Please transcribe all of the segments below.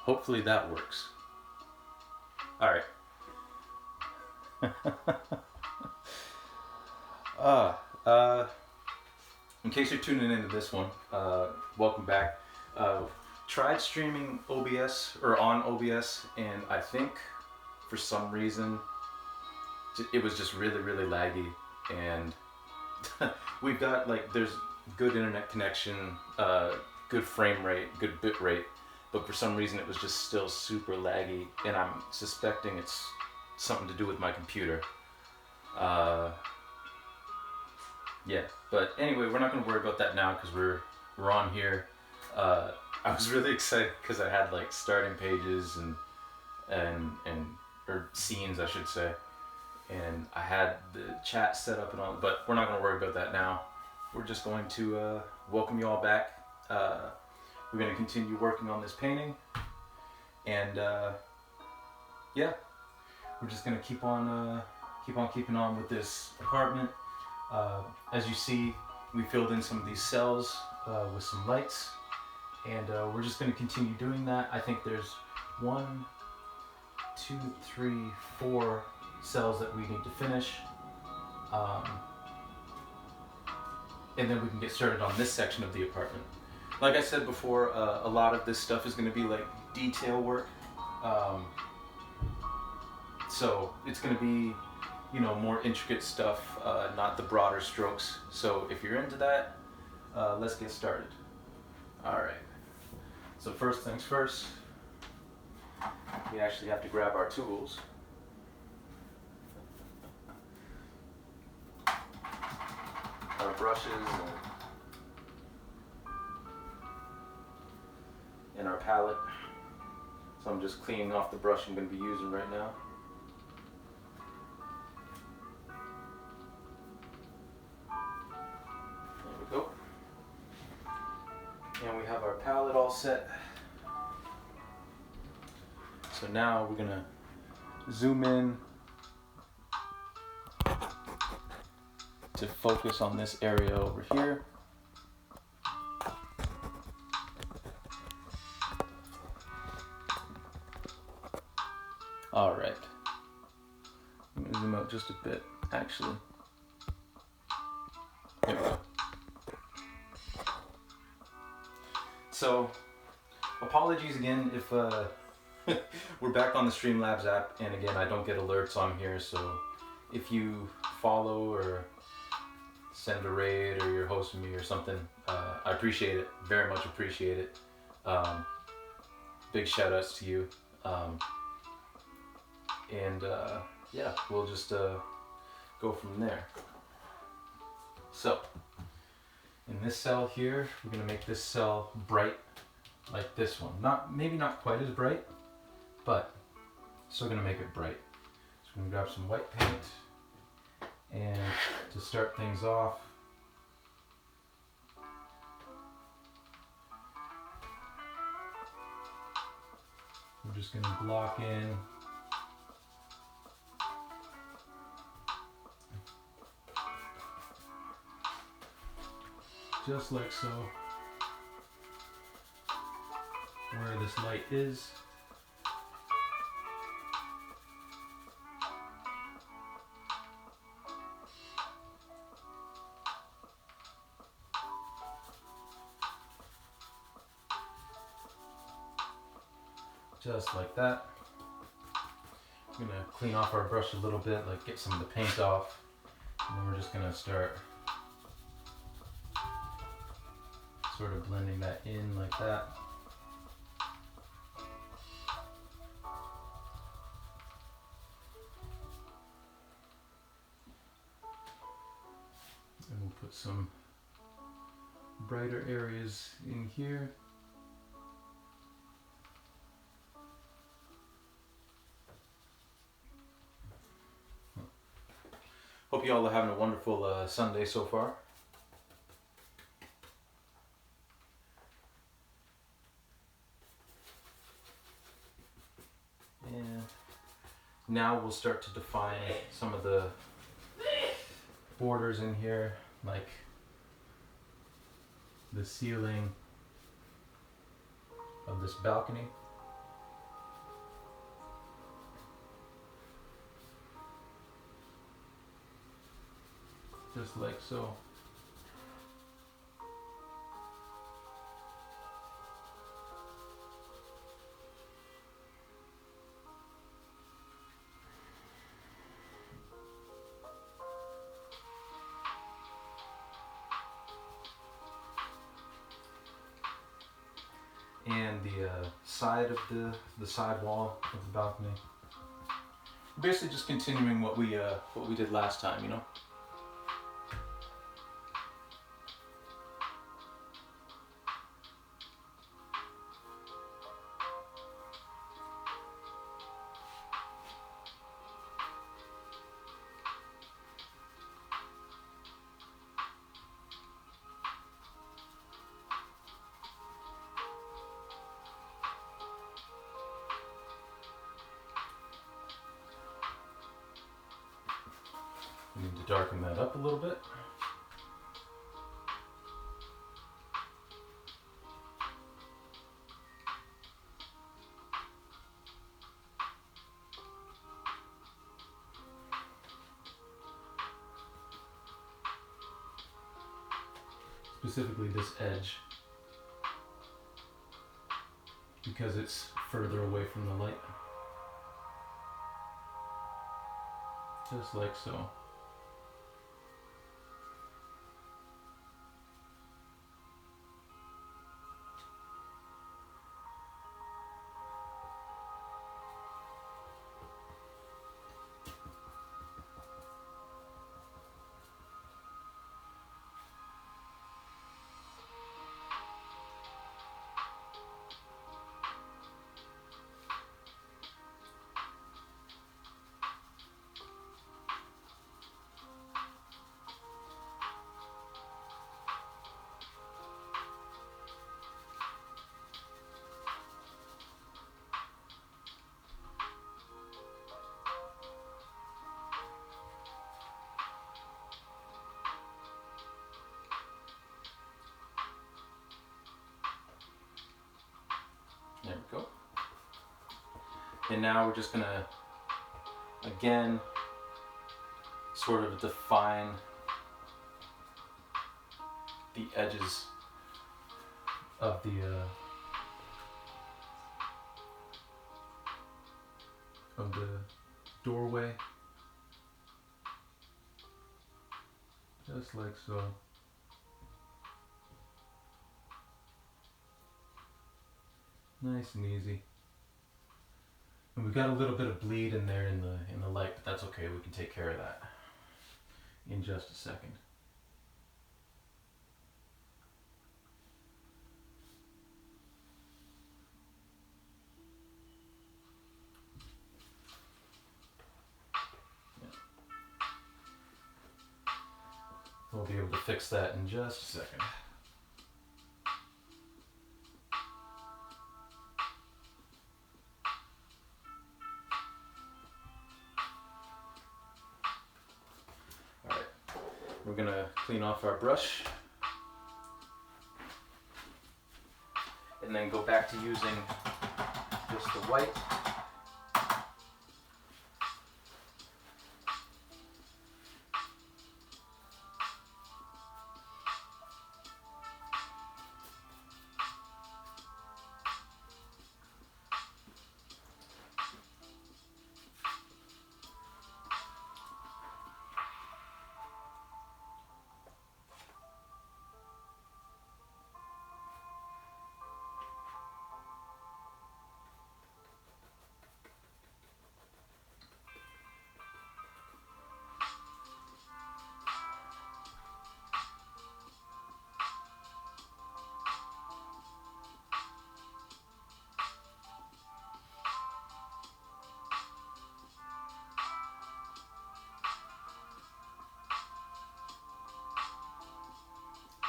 Hopefully that works. All right. uh, uh, in case you're tuning into this one, welcome back. Tried streaming OBS or on OBS, and I think for some reason it was just really, really laggy. And we've got like there's good internet connection, good frame rate, good bit rate, but for some reason it was just still super laggy, and I'm suspecting it's something to do with my computer. Yeah, but anyway, we're not going to worry about that now because we're on here. I was really excited because I had like starting pages and or scenes, I should say, and I had the chat set up and all. But we're not going to worry about that now. We're just going to welcome you all back. We're going to continue working on this painting, and yeah, we're just going to keep on keeping on with this apartment. As you see, we filled in some of these cells with some lights, and we're just going to continue doing that. I think there's 1, 2, 3, 4 cells that we need to finish, and then we can get started on this section of the apartment. Like I said before, a lot of this stuff is going to be like detail work, so it's going to be, you know, more intricate stuff, not the broader strokes. So if you're into that, let's get started. All right. So first things first, we actually have to grab our tools. Our brushes and our palette. So I'm just cleaning off the brush I'm going to be using right now. And we have our palette all set. So now we're gonna zoom in to focus on this area over here. All right. I'm gonna zoom out just a bit, actually. There we go. So, apologies again if we're back on the Streamlabs app, and again, I don't get alerts on here, so if you follow or send a raid or you're hosting me or something, I appreciate it, very much appreciate it. Big shout outs to you. Yeah, we'll just go from there. So, in this cell here, we're going to make this cell bright like this one. Maybe not quite as bright, but still going to make it bright. So we're going to grab some white paint, and to start things off, we're just going to block in just like so, where this light is. Just like that. I'm gonna clean off our brush a little bit, like get some of the paint off, and then we're just gonna start sort of blending that in like that. And we'll put some brighter areas in here. Hope you all are having a wonderful Sunday so far. And now we'll start to define some of the borders in here, like the ceiling of this balcony. just like so. And the side of the side wall of the balcony. Basically, just continuing what we did last time, you know. We need to darken that up a little bit. Specifically this edge, because it's further away from the light. Just like so. There we go. And now we're just gonna, again, sort of define the edges of the doorway, just like so. Nice and easy. And we've got a little bit of bleed in there in the light, but that's okay. We can take care of that in just a second. We'll be able to fix that in just a second. Alright, we're gonna clean off our brush and then go back to using just the white.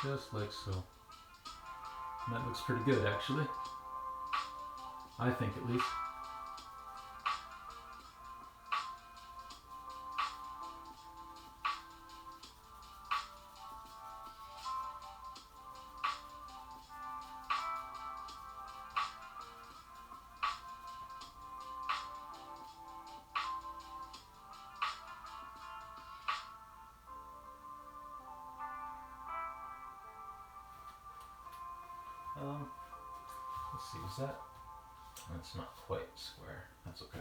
Just like so. And that looks pretty good, actually. I think, at least. Let's see, is that? That's not quite square. That's okay.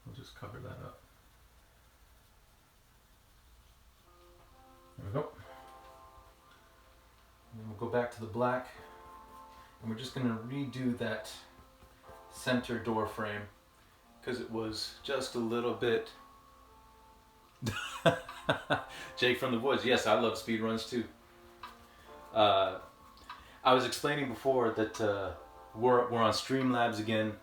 We'll just cover that up. There we go. And then we'll go back to the black. And we're just going to redo that center door frame because it was just a little bit. Jake from the Woods. Yes, I love speed runs too. I was explaining before that we're on Streamlabs again,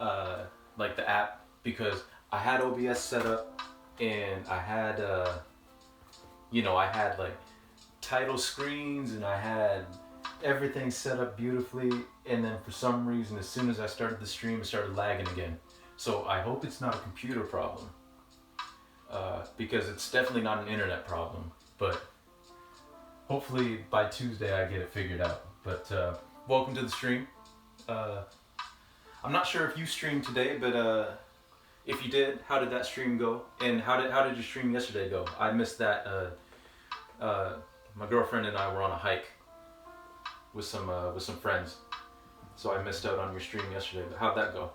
like the app, because I had OBS set up and I had, I had like title screens and I had everything set up beautifully, and then for some reason, as soon as I started the stream, it started lagging again. So I hope it's not a computer problem, because it's definitely not an internet problem, but hopefully by Tuesday I get it figured out. But welcome to the stream. I'm not sure if you streamed today, but if you did, how did that stream go? And how did your stream yesterday go? I missed that. My girlfriend and I were on a hike with some friends, so I missed out on your stream yesterday. But how'd that go?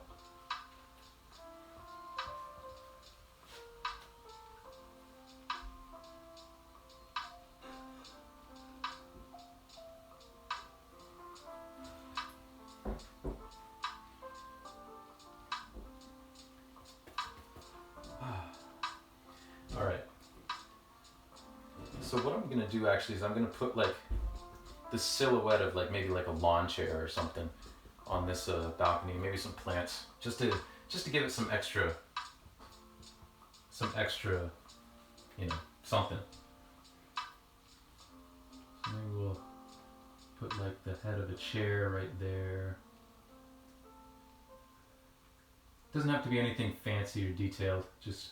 All right. So what I'm gonna do actually is I'm gonna put like the silhouette of like maybe like a lawn chair or something on this balcony, maybe some plants, just to give it some extra, something. So maybe we'll put like the head of a chair right there. Doesn't have to be anything fancy or detailed, just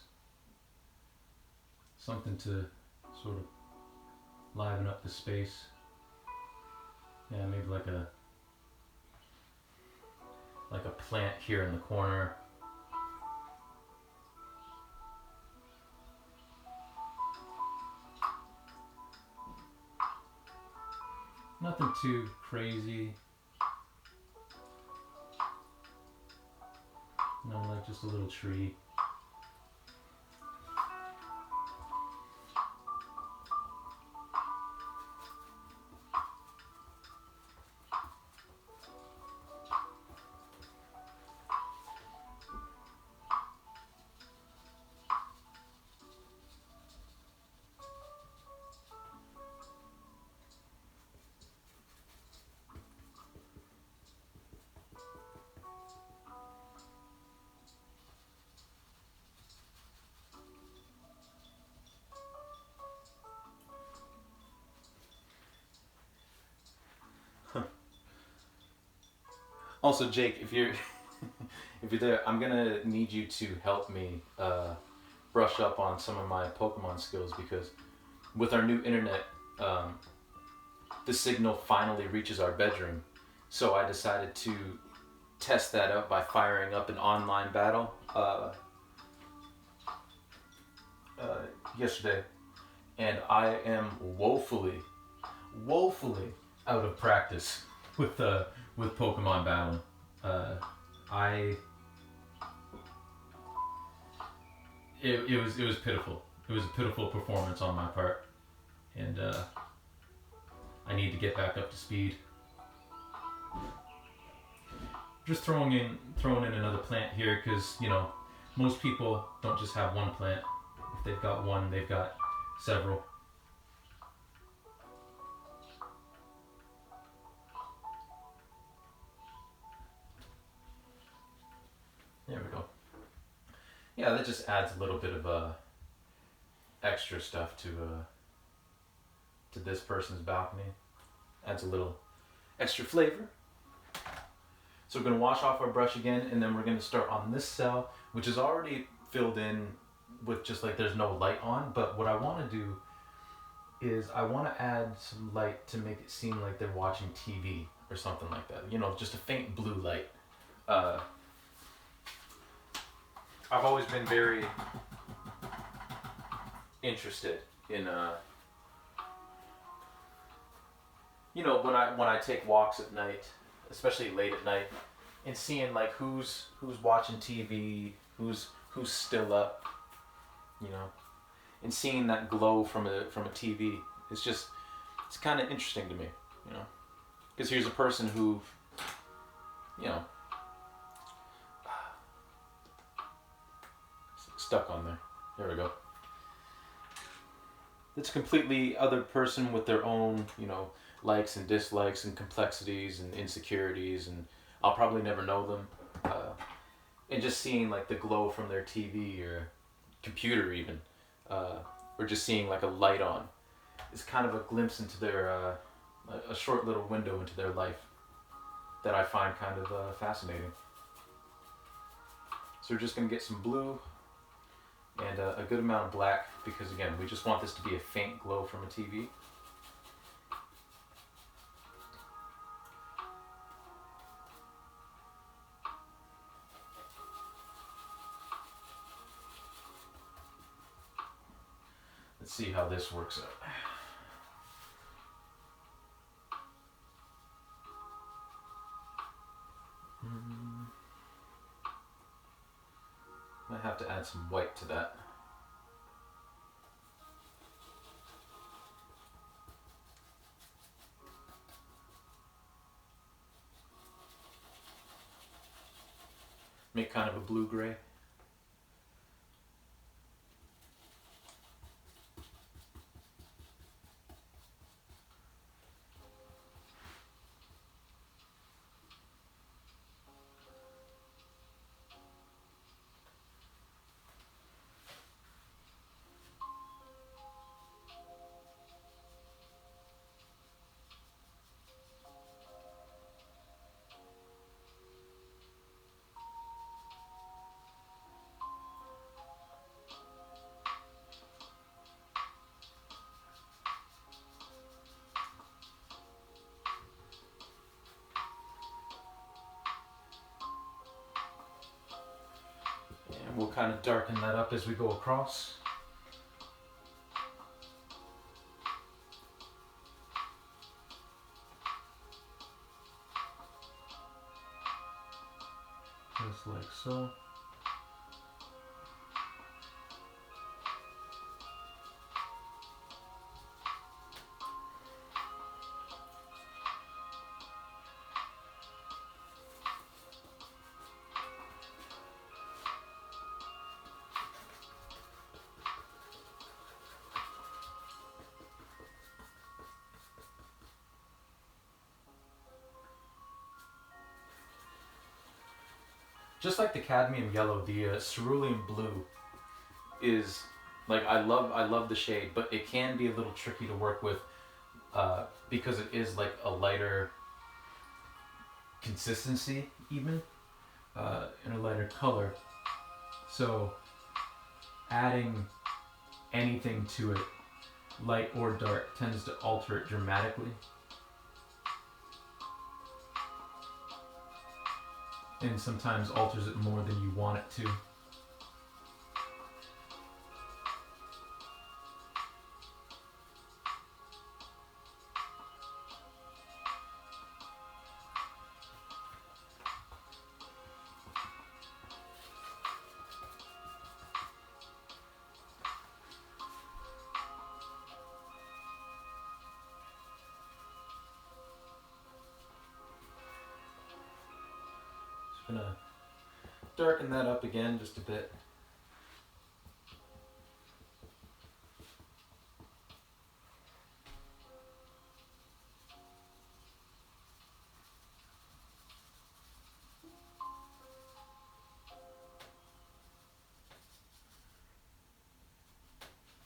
something to sort of liven up the space. Yeah, maybe like a plant here in the corner. Nothing too crazy. No, like just a little tree. Also, Jake, if you're there, I'm gonna need you to help me brush up on some of my Pokemon skills, because with our new internet, the signal finally reaches our bedroom. So I decided to test that out by firing up an online battle yesterday, and I am woefully out of practice with Pokemon battling. It was pitiful. It was a pitiful performance on my part, and I need to get back up to speed. Just throwing in another plant here, because most people don't just have one plant. If they've got one, they've got several. There we go. Yeah, that just adds a little bit of extra stuff to this person's balcony. Adds a little extra flavor. So we're going to wash off our brush again, and then we're going to start on this cell, which is already filled in with just like there's no light on. But what I want to do is I want to add some light to make it seem like they're watching TV or something like that. Just a faint blue light. I've always been very interested in you know, when I take walks at night, especially late at night, and seeing like who's watching TV, who's still up, you know, and seeing that glow from a TV, it's kind of interesting to me, you know, because here's a person who, you know, stuck on there. There we go. It's a completely other person with their own, you know, likes and dislikes and complexities and insecurities, and I'll probably never know them. And just seeing like the glow from their TV or computer even, or just seeing like a light on, is kind of a glimpse into their, a short little window into their life that I find kind of fascinating. So we're just going to get some blue and a good amount of black, because again, we just want this to be a faint glow from a TV. Let's see how this works out. Might have to add some white to that. Make kind of a blue-gray. We'll kind of darken that up as we go across. Just like so. Just like the cadmium yellow, the cerulean blue is like, I love the shade, but it can be a little tricky to work with because it is like a lighter consistency even, and a lighter color. So adding anything to it, light or dark, tends to alter it dramatically. And sometimes alters it more than you want it to. Just gonna darken that up again just a bit.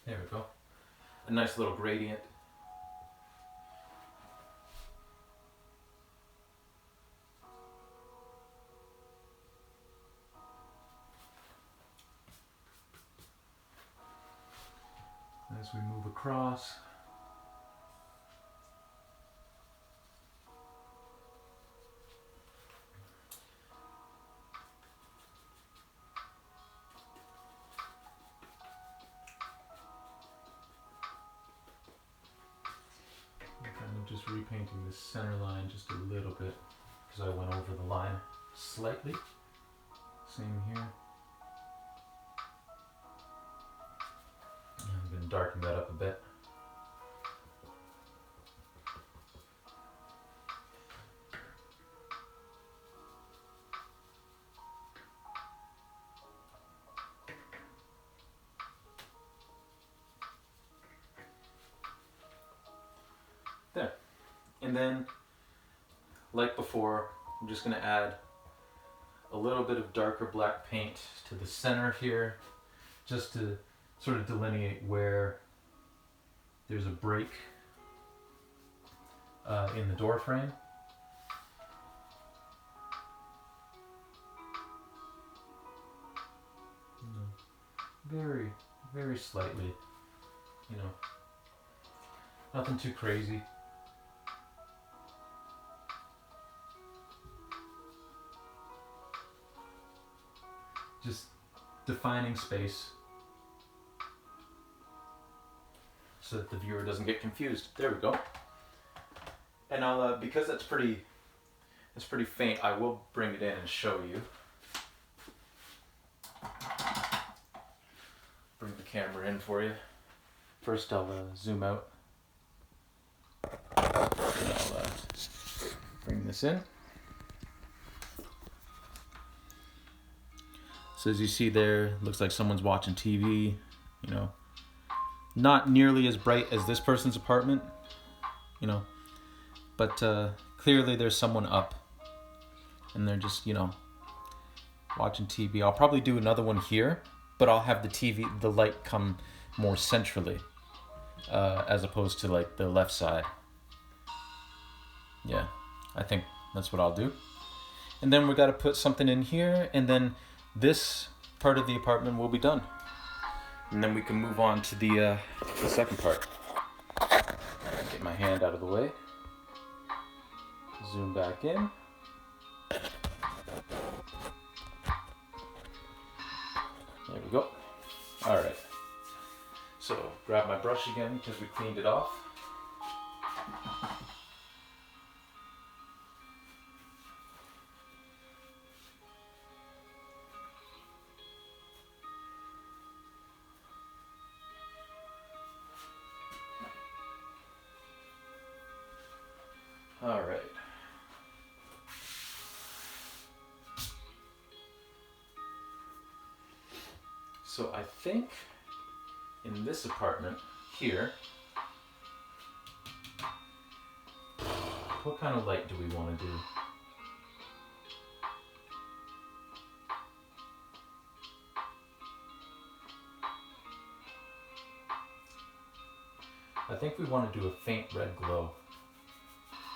There we go. A nice little gradient. As we move across. I'm kind of just repainting the center line just a little bit because I went over the line slightly. Same here. And I'm going to darken that up a bit. There. And then, like before, I'm just going to add a little bit of darker black paint to the center here, just to sort of delineate where there's a break in the door frame. Very, very slightly, you know, nothing too crazy. Just defining space so that the viewer doesn't get confused. There we go. And I'll, because that's pretty faint, I will bring it in and show you. Bring the camera in for you. First I'll zoom out. And I'll bring this in. So as you see there, looks like someone's watching TV, you know. Not nearly as bright as this person's apartment, you know, but clearly there's someone up and they're just, you know, watching TV. I'll probably do another one here, but I'll have the light come more centrally as opposed to like the left side. Yeah, I think that's what I'll do. And then we got to put something in here, and then this part of the apartment will be done. And then we can move on to the second part. Get my hand out of the way. Zoom back in. There we go. All right. So grab my brush again because we cleaned it off. All right. So I think in this apartment here, what kind of light do we want to do? I think we want to do a faint red glow.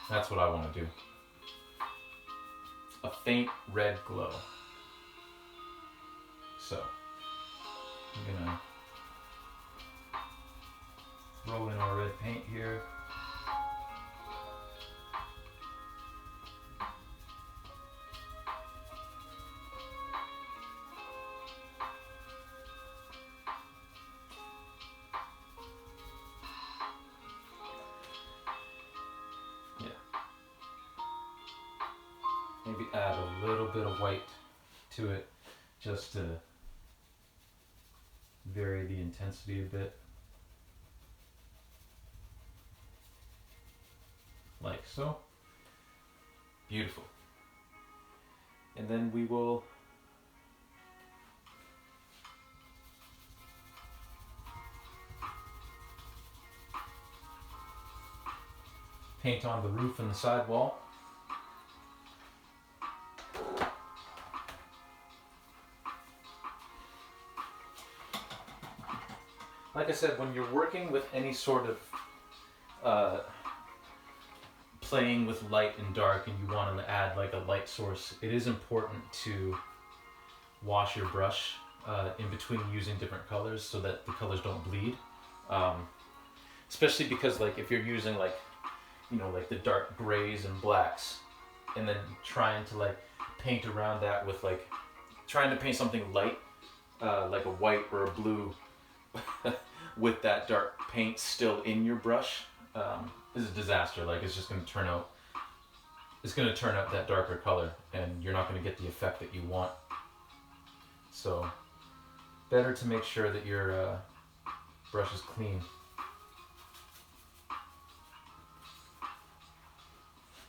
That's what I want to do. A faint red glow. So, I'm gonna throw in our red paint here. Maybe add a little bit of white to it just to vary the intensity a bit. Like so. Beautiful. And then we will paint on the roof and the sidewall. Like I said, when you're working with any sort of playing with light and dark and you want to add like a light source, it is important to wash your brush in between using different colors so that the colors don't bleed. Especially because like if you're using like, you know, like the dark grays and blacks and then trying to like paint around that with like, trying to paint something light, like a white or a blue with that dark paint still in your brush, is a disaster. Like it's just going to turn out, it's going to turn out that darker color, and you're not going to get the effect that you want. So better to make sure that your brush is clean.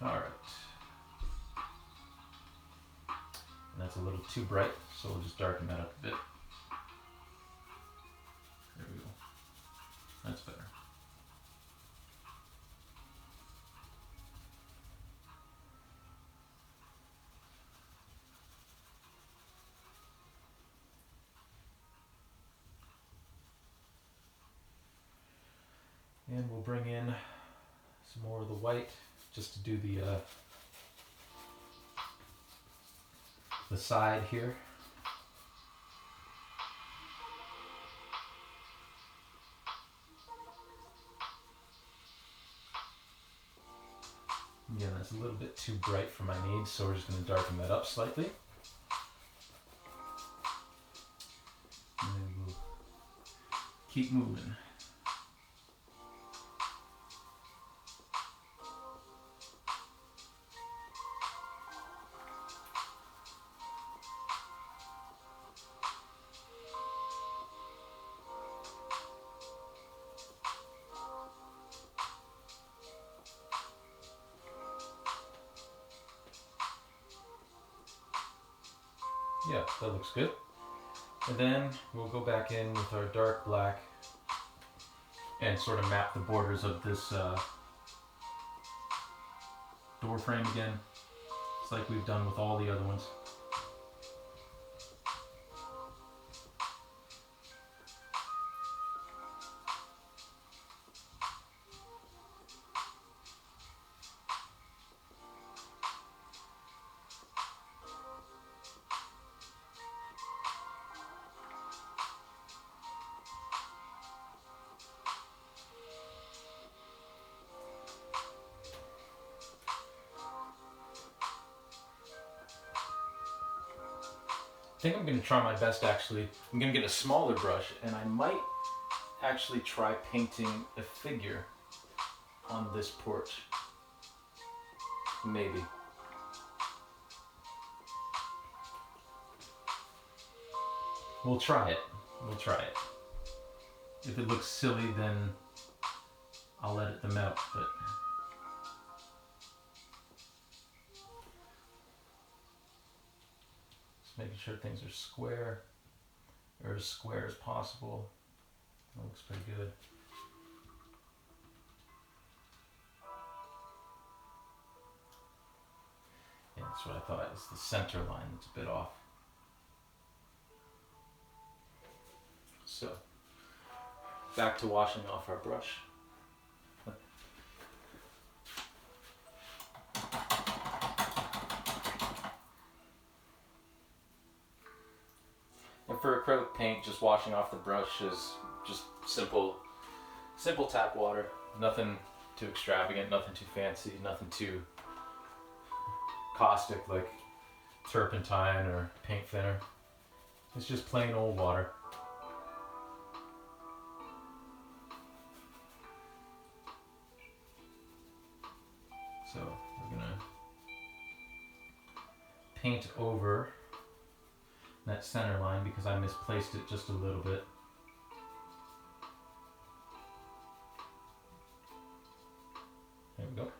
All right. And that's a little too bright, so we'll just darken that up a bit. There we go. That's better. And we'll bring in some more of the white just to do the side here. Again, that's a little bit too bright for my needs, so we're just going to darken that up slightly. And then we'll keep moving. Yeah, that looks good. And then we'll go back in with our dark black and sort of map the borders of this door frame again. It's like we've done with all the other ones. I think I'm going to try my best actually. I'm going to get a smaller brush, and I might actually try painting a figure on this porch. Maybe. We'll try it. We'll try it. If it looks silly, then I'll edit them out, but... making sure things are square, or as square as possible. That looks pretty good. Yeah, that's what I thought. It's the center line that's a bit off. So, back to washing off our brush. And for acrylic paint, just washing off the brush is just simple tap water. Nothing too extravagant, nothing too fancy, nothing too caustic like turpentine or paint thinner. It's just plain old water. So we're gonna paint over that center line because I misplaced it just a little bit. There we go.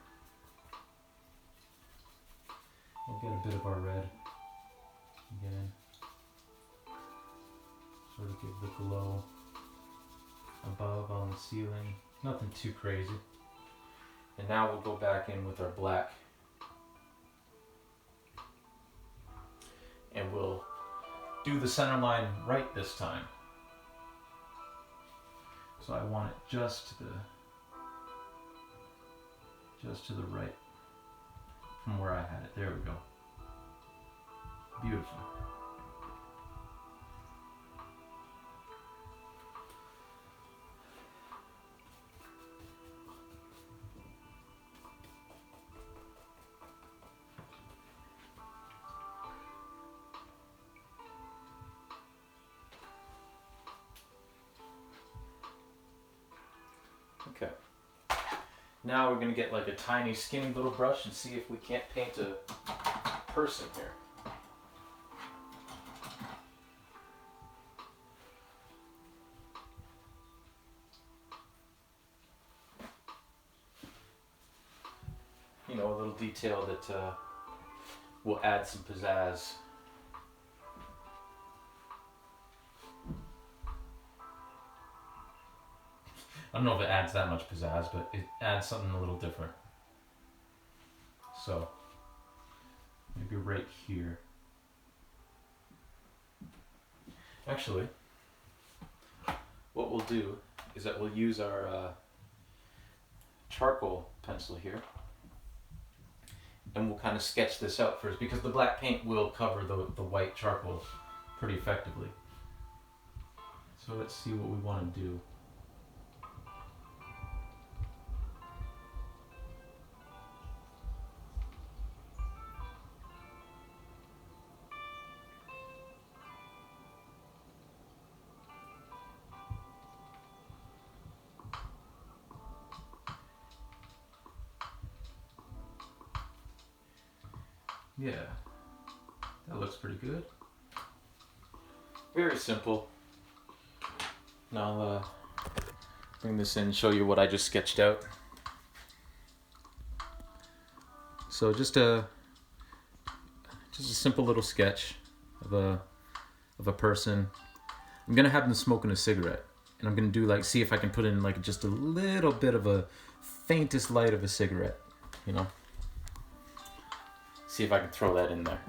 We'll get a bit of our red again. Sort of give the glow above on the ceiling. Nothing too crazy. And now we'll go back in with our black. And we'll do the center line right this time. So I want it just to the right from where I had it. There we go. Beautiful. Okay. Now we're gonna get like a tiny skinny little brush and see if we can't paint a person here. You know, a little detail that will add some pizzazz. I don't know if it adds that much pizzazz, but it adds something a little different. So, maybe right here. Actually, what we'll do is that we'll use our charcoal pencil here, and we'll kind of sketch this out first, because the black paint will cover the white charcoal pretty effectively. So let's see what we want to do. Yeah, that looks pretty good. Very simple. Now I'll bring this in and show you what I just sketched out. So just a simple little sketch of a person. I'm gonna have them smoking a cigarette, and I'm gonna do like, see if I can put in like just a little bit of a faintest light of a cigarette, you know. See if I can throw that in there.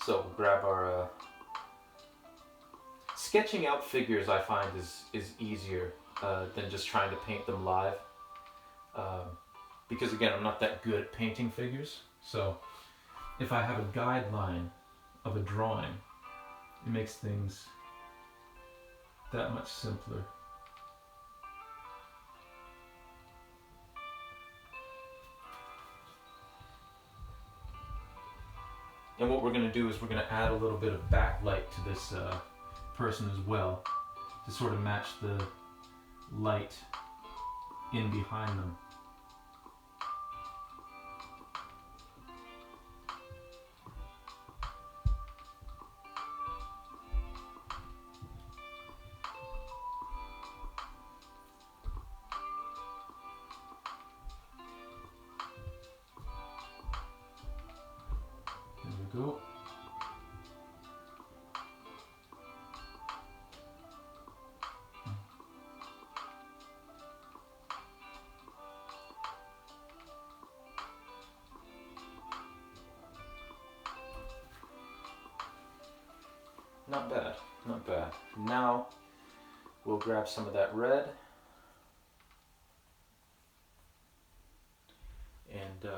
So we'll grab our sketching out figures. I find is easier than just trying to paint them live, because again, I'm not that good at painting figures. So if I have a guideline of a drawing, it makes things that much simpler. And what we're going to do is we're going to add a little bit of backlight to this person as well, to sort of match the light in behind them. There we go. Not bad, not bad. Now we'll grab some of that red and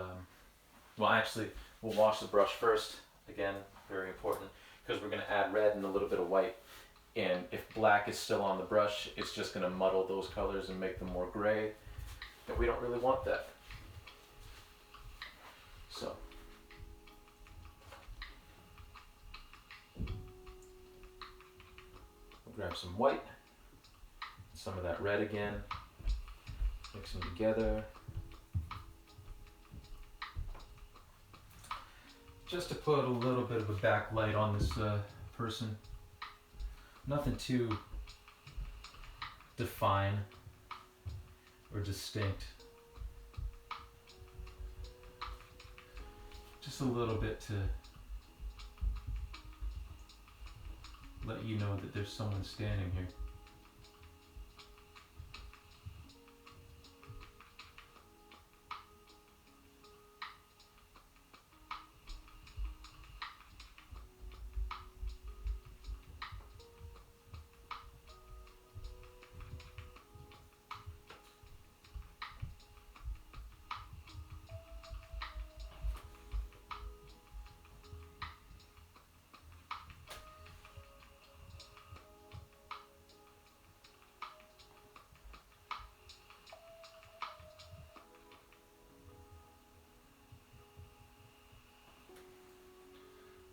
well, actually we'll wash the brush first. Again, very important, because we're going to add red and a little bit of white, and if black is still on the brush, it's just going to muddle those colors and make them more gray, and we don't really want that. So we'll grab some white, some of that red again, mix them together, just to put a little bit of a backlight on this person. Nothing too defined or distinct. Just a little bit to let you know that there's someone standing here.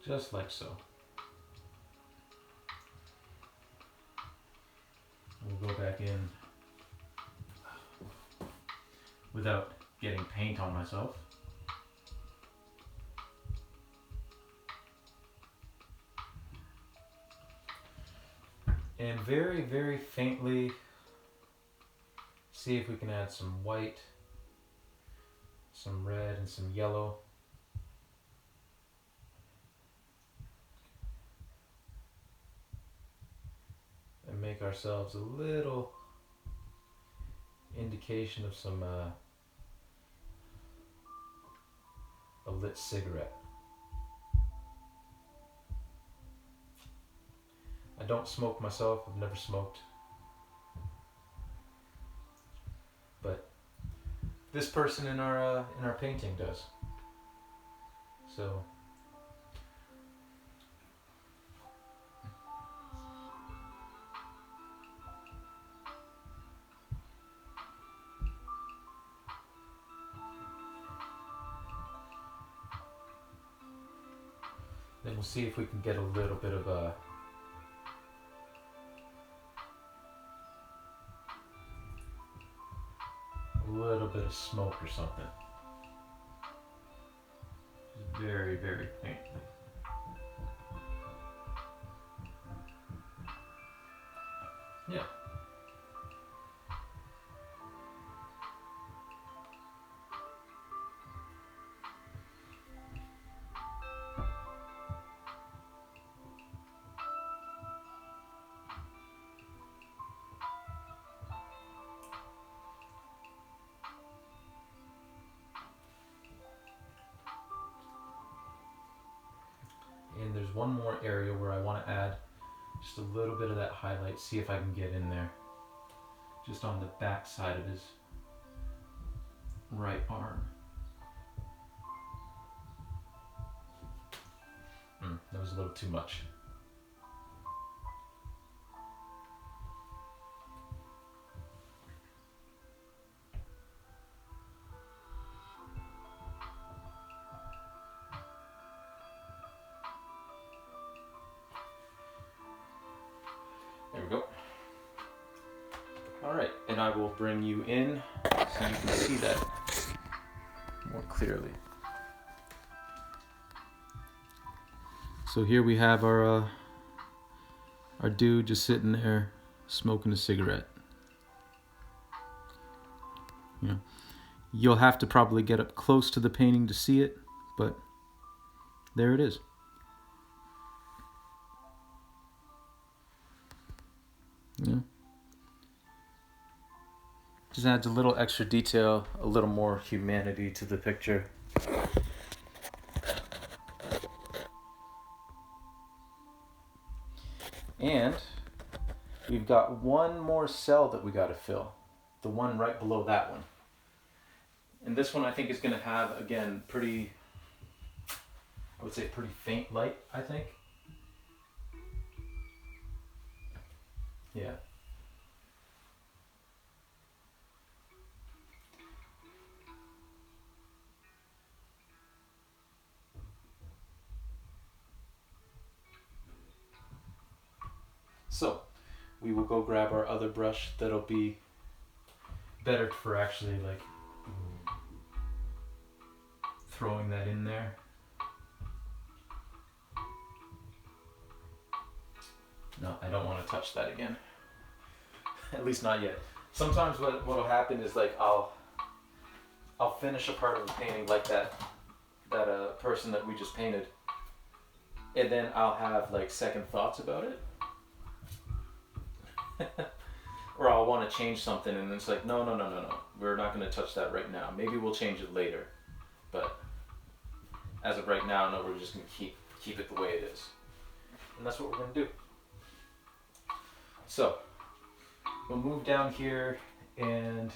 Just like so. without getting paint on myself. And very, very faintly, see if we can add some white, some red, and some yellow. And make ourselves a little indication of some a lit cigarette. I don't smoke myself, I've never smoked. But this person in our painting does. So then we'll see if we can get a little bit of a bit of smoke or something. Very, very faint. Yeah. And there's one more area where I want to add just a little bit of that highlight, see if I can get in there. Just on the back side of his right arm. That was a little too much. There we go. All right, and I will bring you in so you can see that more clearly. So here we have our dude just sitting there smoking a cigarette. You know, you'll have to probably get up close to the painting to see it, but there it is. Yeah. Just adds a little extra detail, a little more humanity to the picture. And we've got one more cell that we got to fill, the one right below that one. And this one I think is going to have, again, pretty, I would say pretty faint light, I think. Yeah. So we will go grab our other brush that'll be better for actually like throwing that in there. No, I don't want to touch that again. At least not yet. Sometimes what'll happen is like I'll finish a part of the painting like that person that we just painted, and then I'll have like second thoughts about it. Or I'll want to change something and it's like, no. We're not going to touch that right now. Maybe we'll change it later. But as of right now, no, we're just going to keep it the way it is. And that's what we're going to do. So we'll move down here, and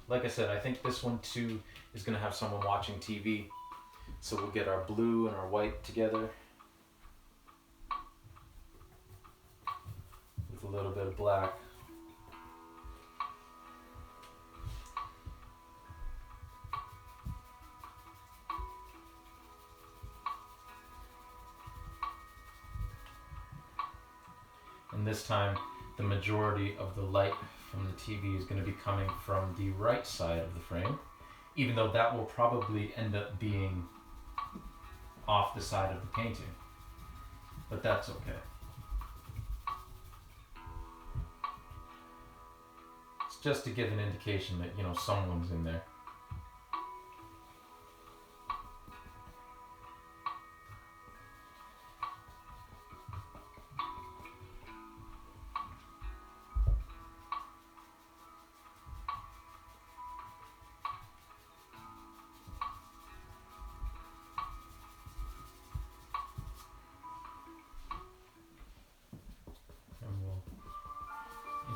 like I said, I think this one too is going to have someone watching TV. So we'll get our blue and our white together with a little bit of black. And this time, the majority of the light from the TV is going to be coming from the right side of the frame. even though that will probably end up being off the side of the painting, but that's okay. It's just to give an indication that, you know, someone's in there.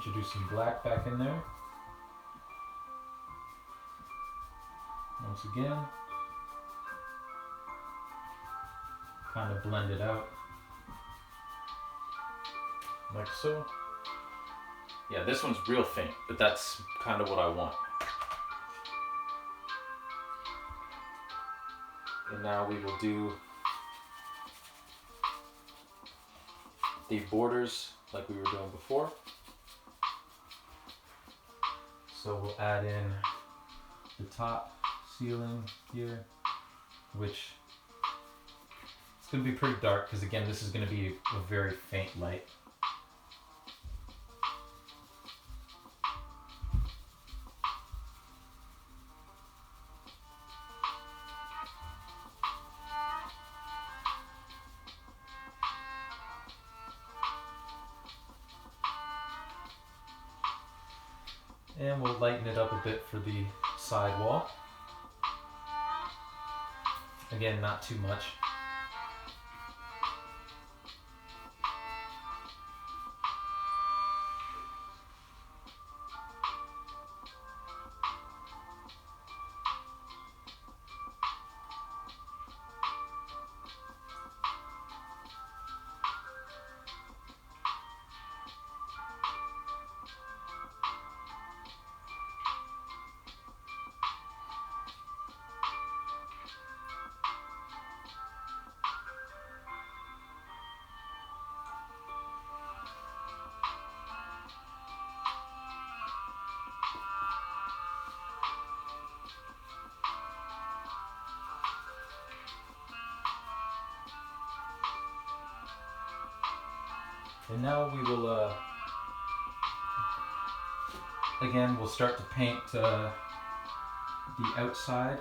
Introduce some black back in there. Once again, kind of blend it out like so. Yeah, this one's real faint, but that's kind of what I want. And now we will do the borders like we were doing before. So we'll add in the top ceiling here, which it's going to be pretty dark because, again, this is going to be a very faint light. And we'll lighten it up a bit for the side wall. Again, not too much. And now we will, again, we'll start to paint the outside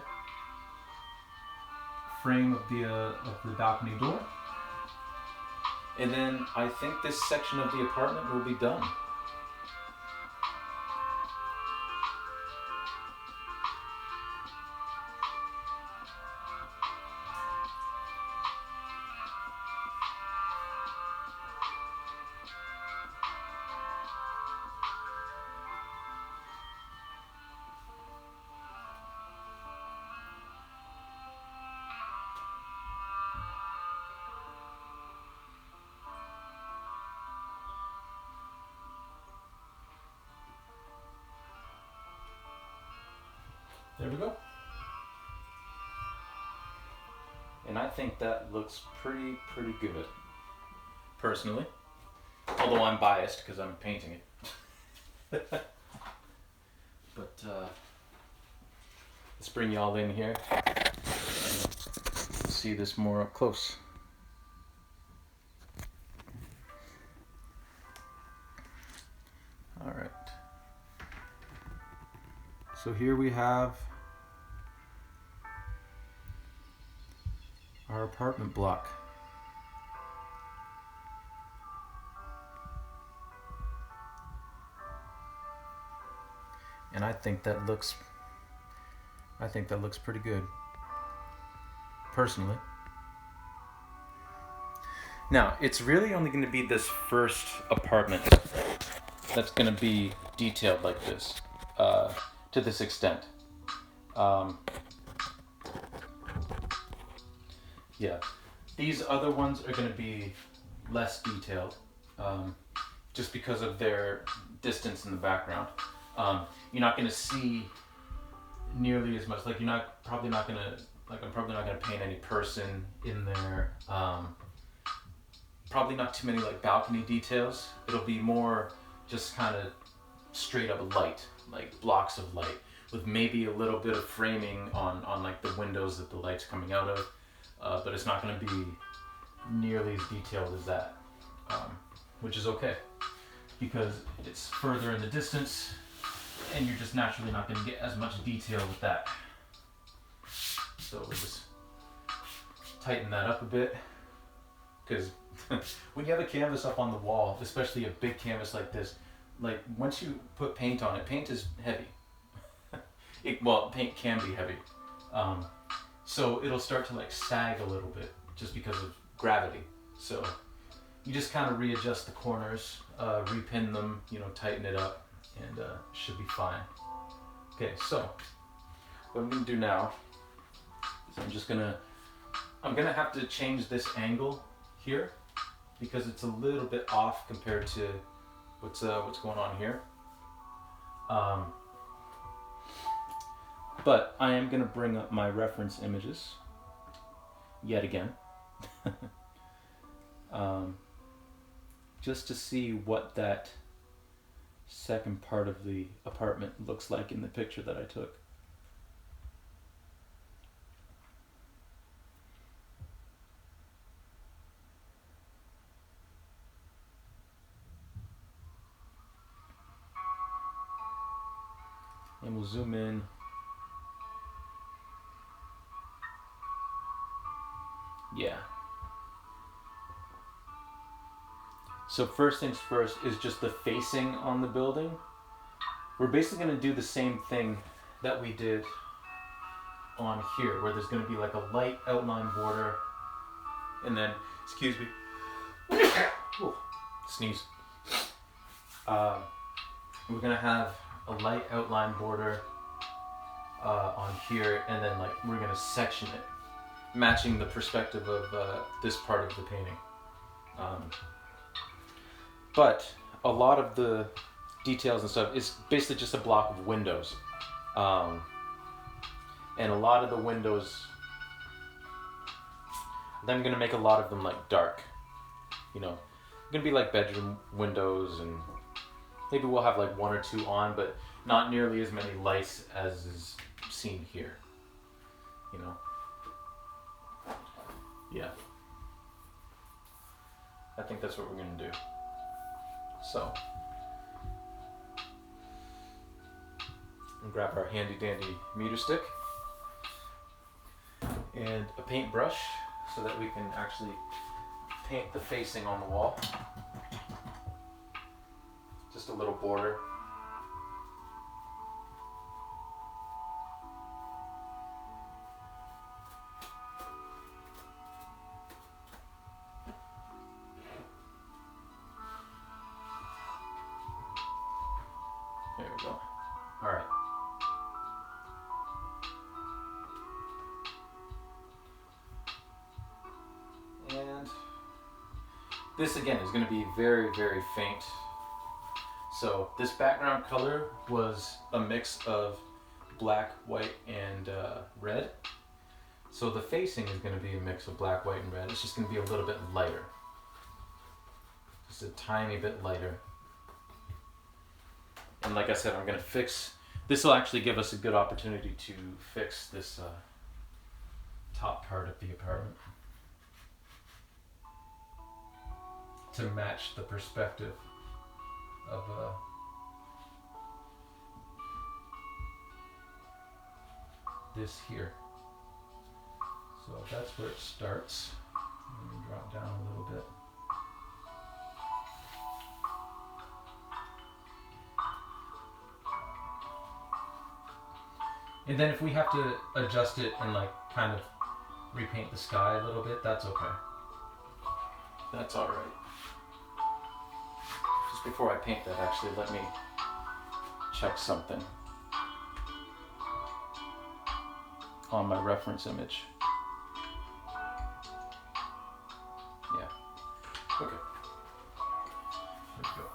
frame of the balcony door. And then I think this section of the apartment will be done. There we go. And I think that looks pretty good, personally. Although I'm biased because I'm painting it. But let's bring y'all in here and see this more up close. All right. So here we have our apartment block. And I think that looks pretty good, personally. Now, it's really only going to be this first apartment that's going to be detailed like this, to this extent. Yeah, these other ones are going to be less detailed, just because of their distance in the background. You're not going to see nearly as much. Like I'm probably not going to paint any person in there. Probably not too many like balcony details. It'll be more just kind of straight up light, like blocks of light, with maybe a little bit of framing on like the windows that the light's coming out of, but it's not going to be nearly as detailed as that, which is okay because it's further in the distance and you're just naturally not going to get as much detail with that. So we'll just tighten that up a bit, because when you have a canvas up on the wall, especially a big canvas like this, like once you put paint on it, paint is heavy. Paint can be heavy. So it'll start to like sag a little bit just because of gravity. So you just kind of readjust the corners, repin them, tighten it up, and should be fine. Okay, so what I'm gonna do now is I'm gonna have to change this angle here because it's a little bit off compared to what's going on here. But I am gonna bring up my reference images yet again, just to see what that second part of the apartment looks like in the picture that I took. And we'll zoom in. Yeah. So first things first is just the facing on the building. We're basically going to do the same thing that we did on here, where there's going to be like a light outline border, and then, excuse me, ooh, sneeze. We're going to have a light outline border on here, and then like we're going to section it, matching the perspective of this part of the painting. But a lot of the details and stuff is basically just a block of windows. And a lot of the windows, then I'm going to make a lot of them like dark. Going to be like bedroom windows, and maybe we'll have like one or two on, but not nearly as many lights as is seen here. Yeah. I think that's what we're going to do. So, we'll grab our handy dandy meter stick and a paintbrush so that we can actually paint the facing on the wall. Just a little border. There we go. All right. And this again is going to be very, very faint. So this background color was a mix of black, white, and red. So the facing is going to be a mix of black, white, and red. It's just going to be a little bit lighter. Just a tiny bit lighter. And like I said, I'm going to fix, this will actually give us a good opportunity to fix this top part of the apartment to match the perspective of this here. So that's where it starts. Let me drop down a little bit. And then if we have to adjust it and like kind of repaint the sky a little bit, that's okay. That's all right. Just before I paint that, actually, let me check something on my reference image. Yeah. Okay. There we go.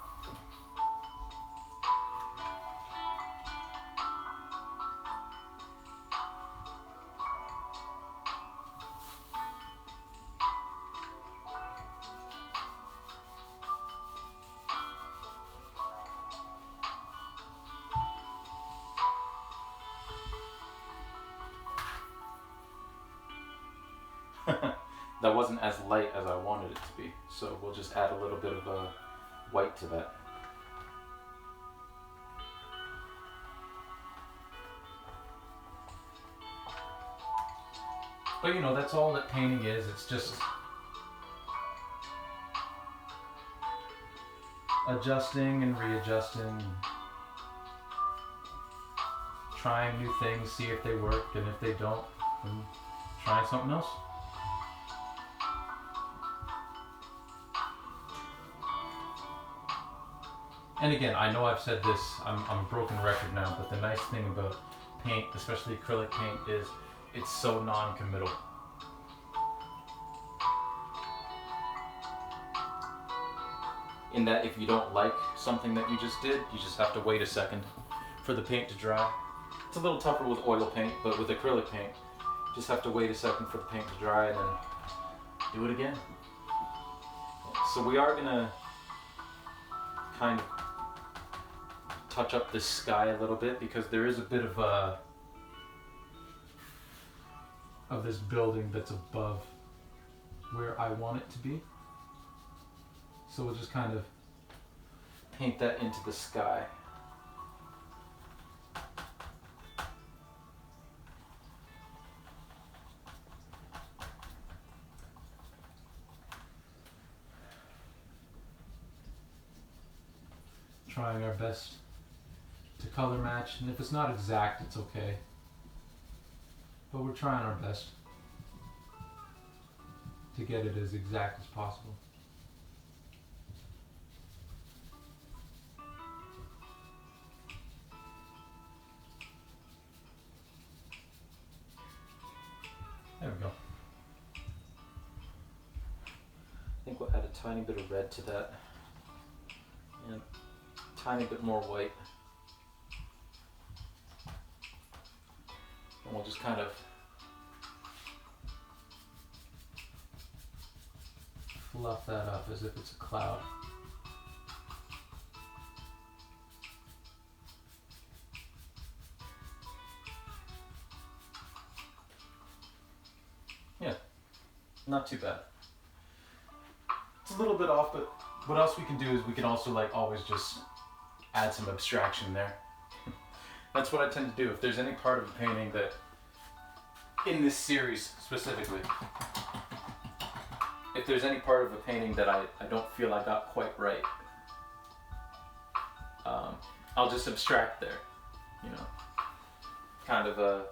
that wasn't as light as I wanted it to be. So we'll just add a little bit of white to that. But you know, that's all that painting is. It's just adjusting and readjusting, trying new things, see if they work, and if they don't, then trying something else. And again, I know I've said this, I'm a broken record now, but the nice thing about paint, especially acrylic paint, is it's so non-committal. In that if you don't like something that you just did, you just have to wait a second for the paint to dry. It's a little tougher with oil paint, but with acrylic paint, you just have to wait a second for the paint to dry and then do it again. So we are gonna kind of touch up this sky a little bit because there is a bit of this building that's above where I want it to be. So we'll just kind of paint that into the sky. Trying our best to color match, and if it's not exact, it's okay. But we're trying our best to get it as exact as possible. There we go. I think we'll add a tiny bit of red to that, and a tiny bit more white. And we'll just kind of fluff that up as if it's a cloud. Yeah, not too bad. It's a little bit off, but what else we can do is we can also like always just add some abstraction there. That's what I tend to do. If there's any part of a painting that, in this series specifically, if there's any part of a painting that I don't feel I got quite right, I'll just abstract there, you know, kind of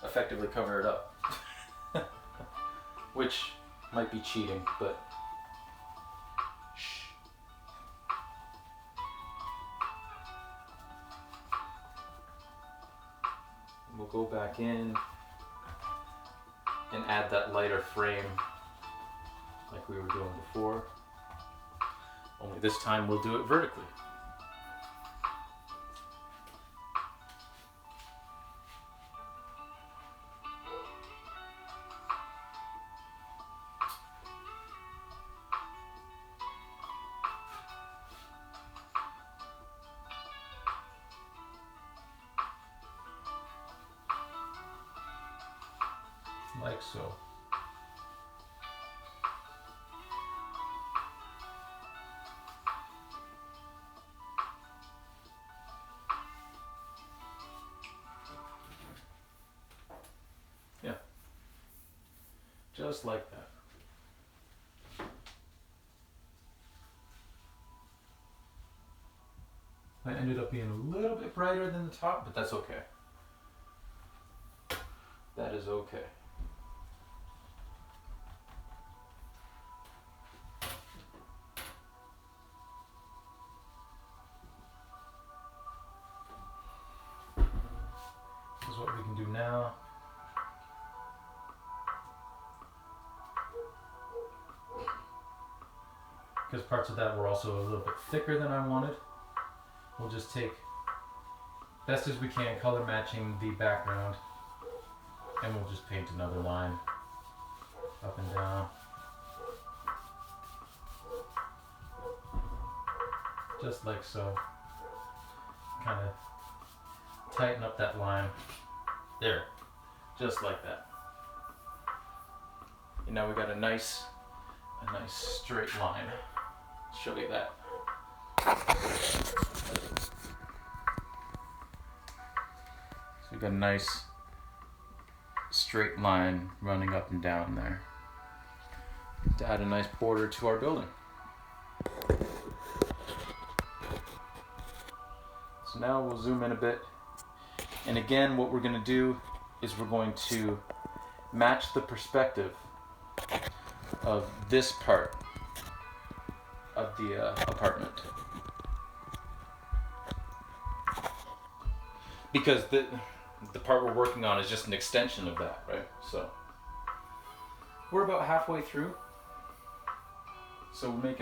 effectively cover it up. Which might be cheating, but shh. We'll go back in and add that lighter frame like we were doing before, only this time we'll do it vertically. Like so. Yeah. Just like that. I ended up being a little bit brighter than the top, but that's okay. That is okay. This is what we can do now. Because parts of that were also a little bit thicker than I wanted. We'll just take, best as we can, color matching the background, and we'll just paint another line up and down. Just like so. Kind of tighten up that line. There. Just like that. And now we got a nice straight line. Show you that. So we got a nice straight line running up and down there to add a nice border to our building. So now we'll zoom in a bit. And again, what we're going to do is we're going to match the perspective of this part of the apartment. Because the part we're working on is just an extension of that, right? So we're about halfway through. So we're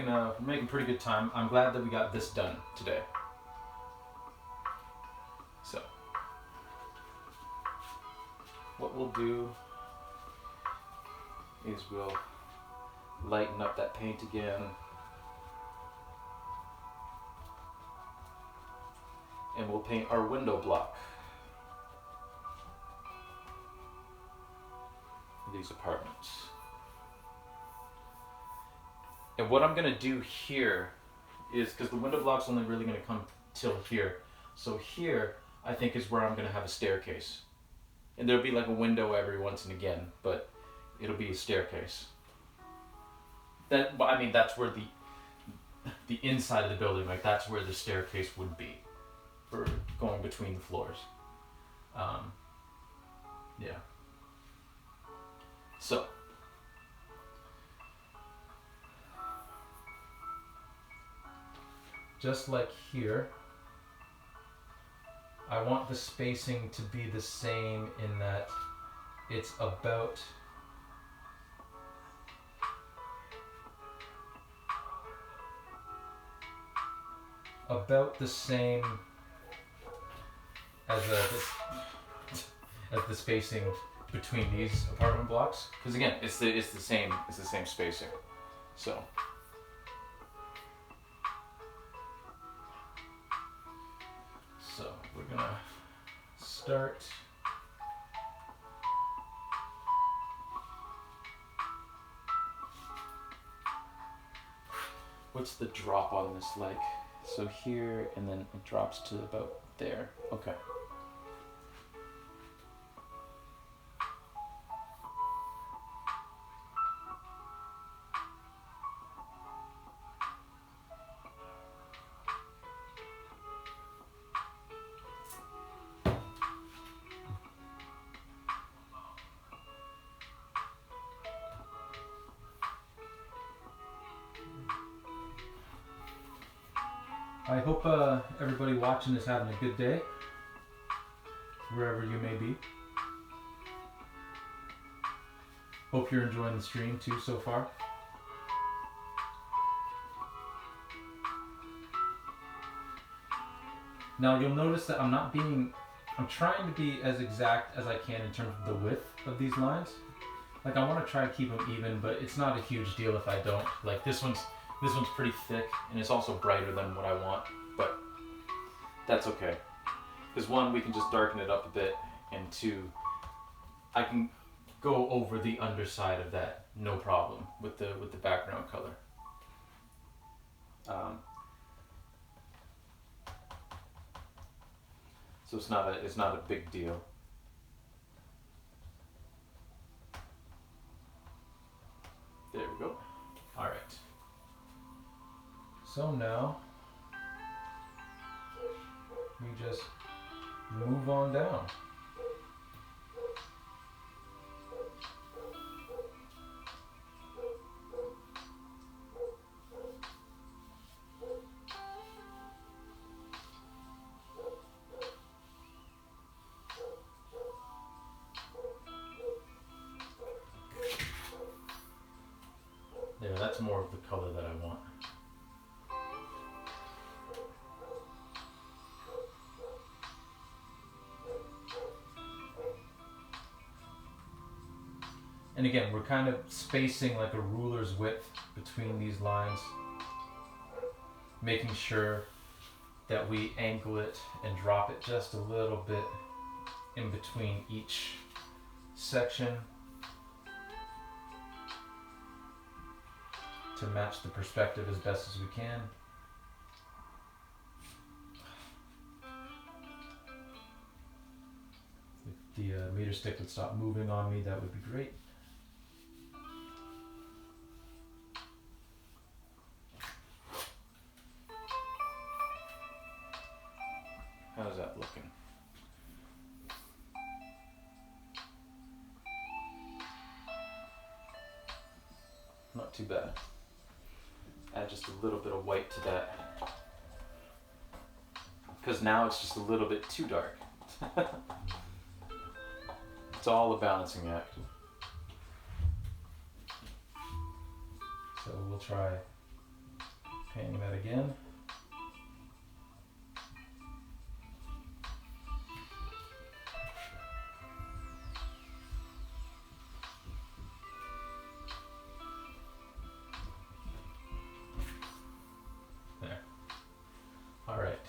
making pretty good time. I'm glad that we got this done today. So what we'll do is we'll lighten up that paint again. And we'll paint our window block. These apartments. And what I'm gonna do here is, because the window block's only really gonna come till here. So here, I think is where I'm gonna have a staircase. And there'll be like a window every once and again, but it'll be a staircase. I mean, that's where the inside of the building, like that's where the staircase would be for going between the floors. Yeah. So just like here, I want the spacing to be the same in that it's about the same as the spacing between these apartment blocks, because again, it's the same spacing. So we're gonna start. What's the drop on this like? So here, and then it drops to about there. Okay. I hope everybody watching is having a good day, wherever you may be. Hope you're enjoying the stream too so far. Now you'll notice that I'm trying to be as exact as I can in terms of the width of these lines. Like I want to try to keep them even, but it's not a huge deal if I don't. Like this one's pretty thick, and it's also brighter than what I want, but that's okay. Because one, we can just darken it up a bit, and two, I can go over the underside of that, no problem, with the background color. So it's not a big deal. There we go. All right. So now we just move on down. There, that's more of the color that I want. And again, we're kind of spacing like a ruler's width between these lines, making sure that we angle it and drop it just a little bit in between each section. to match the perspective as best as we can. If the meter stick would stop moving on me, that would be great. How's that looking? Not too bad. Add just a little bit of white to that. Because now it's just a little bit too dark. It's all a balancing act. So we'll try painting that again. Alright,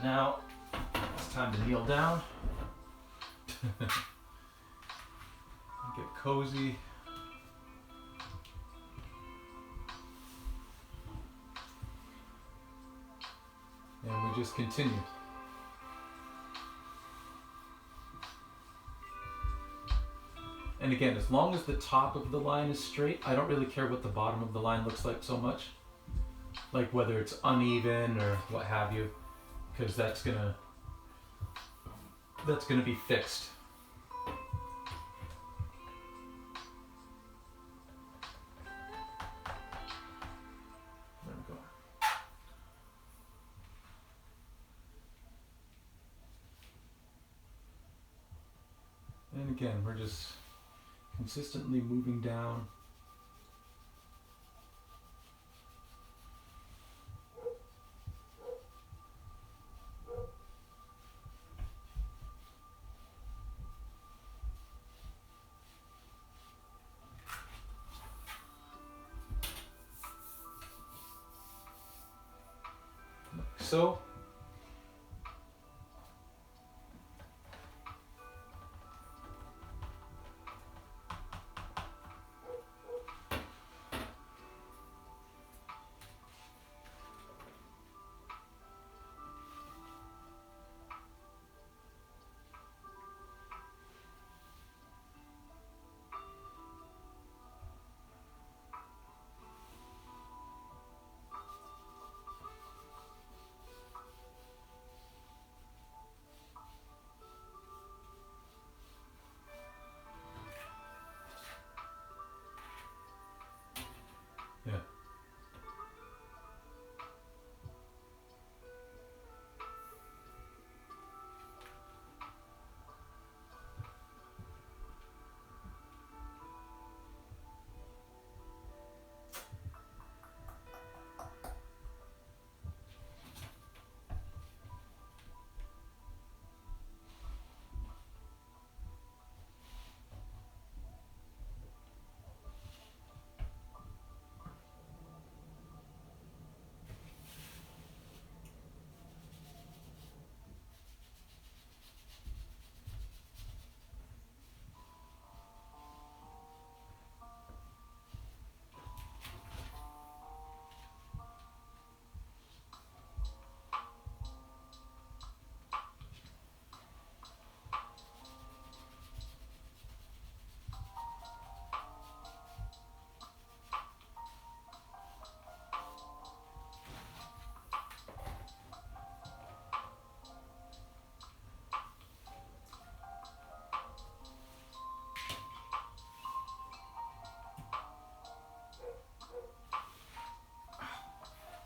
now it's time to kneel down. Get cozy. And we just continue. And again, as long as the top of the line is straight, I don't really care what the bottom of the line looks like so much. Like whether it's uneven or what have you, because that's gonna be fixed. There we go. And again, we're just consistently moving down. So, yeah.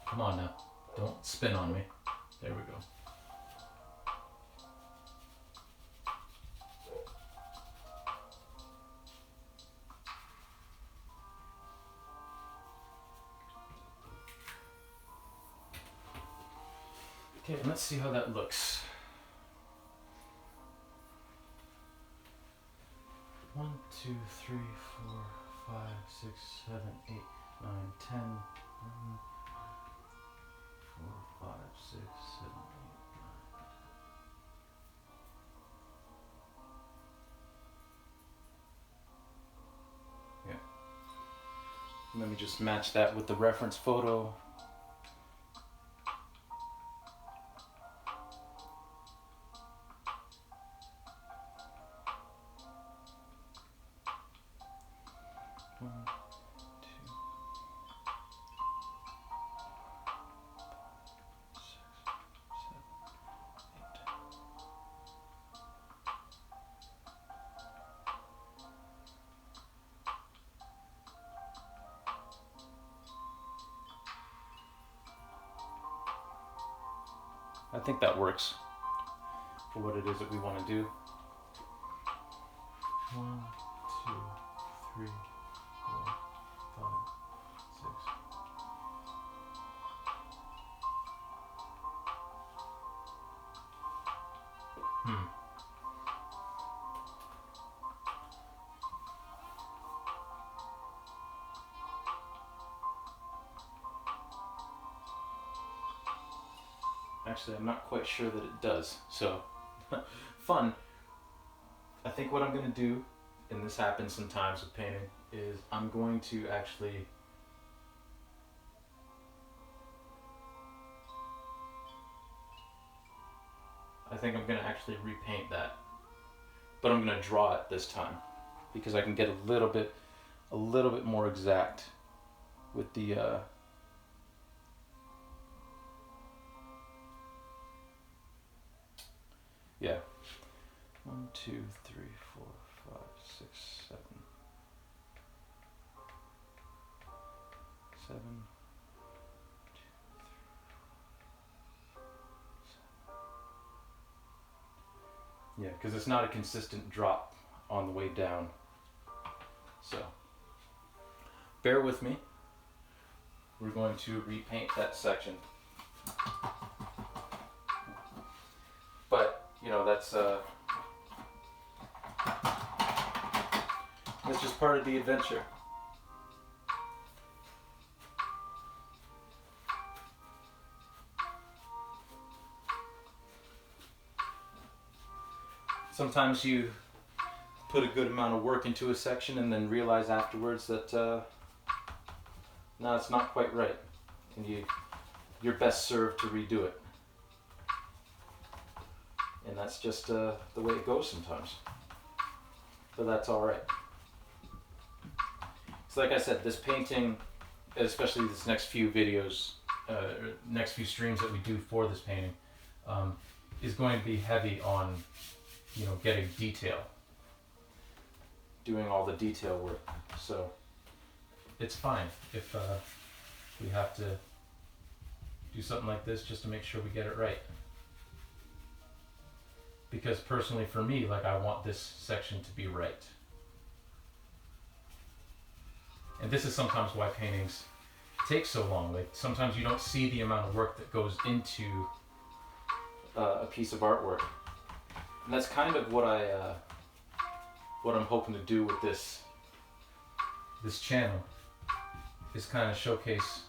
Come on now, don't spin on me. There we go. Okay, let's see how that looks. 1, 2, 3, 4, 5, 6, 7, 8, 9, 10, 11, 4, 5, 6, 7, 8, 9. Yeah. Let me just match that with the reference photo. One, two, 6, 7, 8. I think that works for what it is that we want to do. 1, 2, 3, 4, 5, 6. Actually, I'm not quite sure that it does. So, fun. I think what I'm going to do, and this happens sometimes with painting, is I'm going to actually repaint that. But I'm going to draw it this time because I can get a little bit more exact with the yeah. 1, 2, 3, 4, 5, 6, 7. 7. 2, 3, 4, 7. Yeah, because it's not a consistent drop on the way down. So, bear with me. We're going to repaint that section. But, you know, that's just part of the adventure. Sometimes you put a good amount of work into a section and then realize afterwards that no, it's not quite right, and you're best served to redo it. And that's just the way it goes sometimes. But that's all right. So like I said, this painting, especially this next few videos, next few streams that we do for this painting, is going to be heavy on, you know, getting detail, doing all the detail work. So it's fine if we have to do something like this just to make sure we get it right. Because personally for me, like, I want this section to be right. And this is sometimes why paintings take so long. Like, sometimes you don't see the amount of work that goes into a piece of artwork. And that's kind of what I'm hoping to do with this channel, is kind of showcase,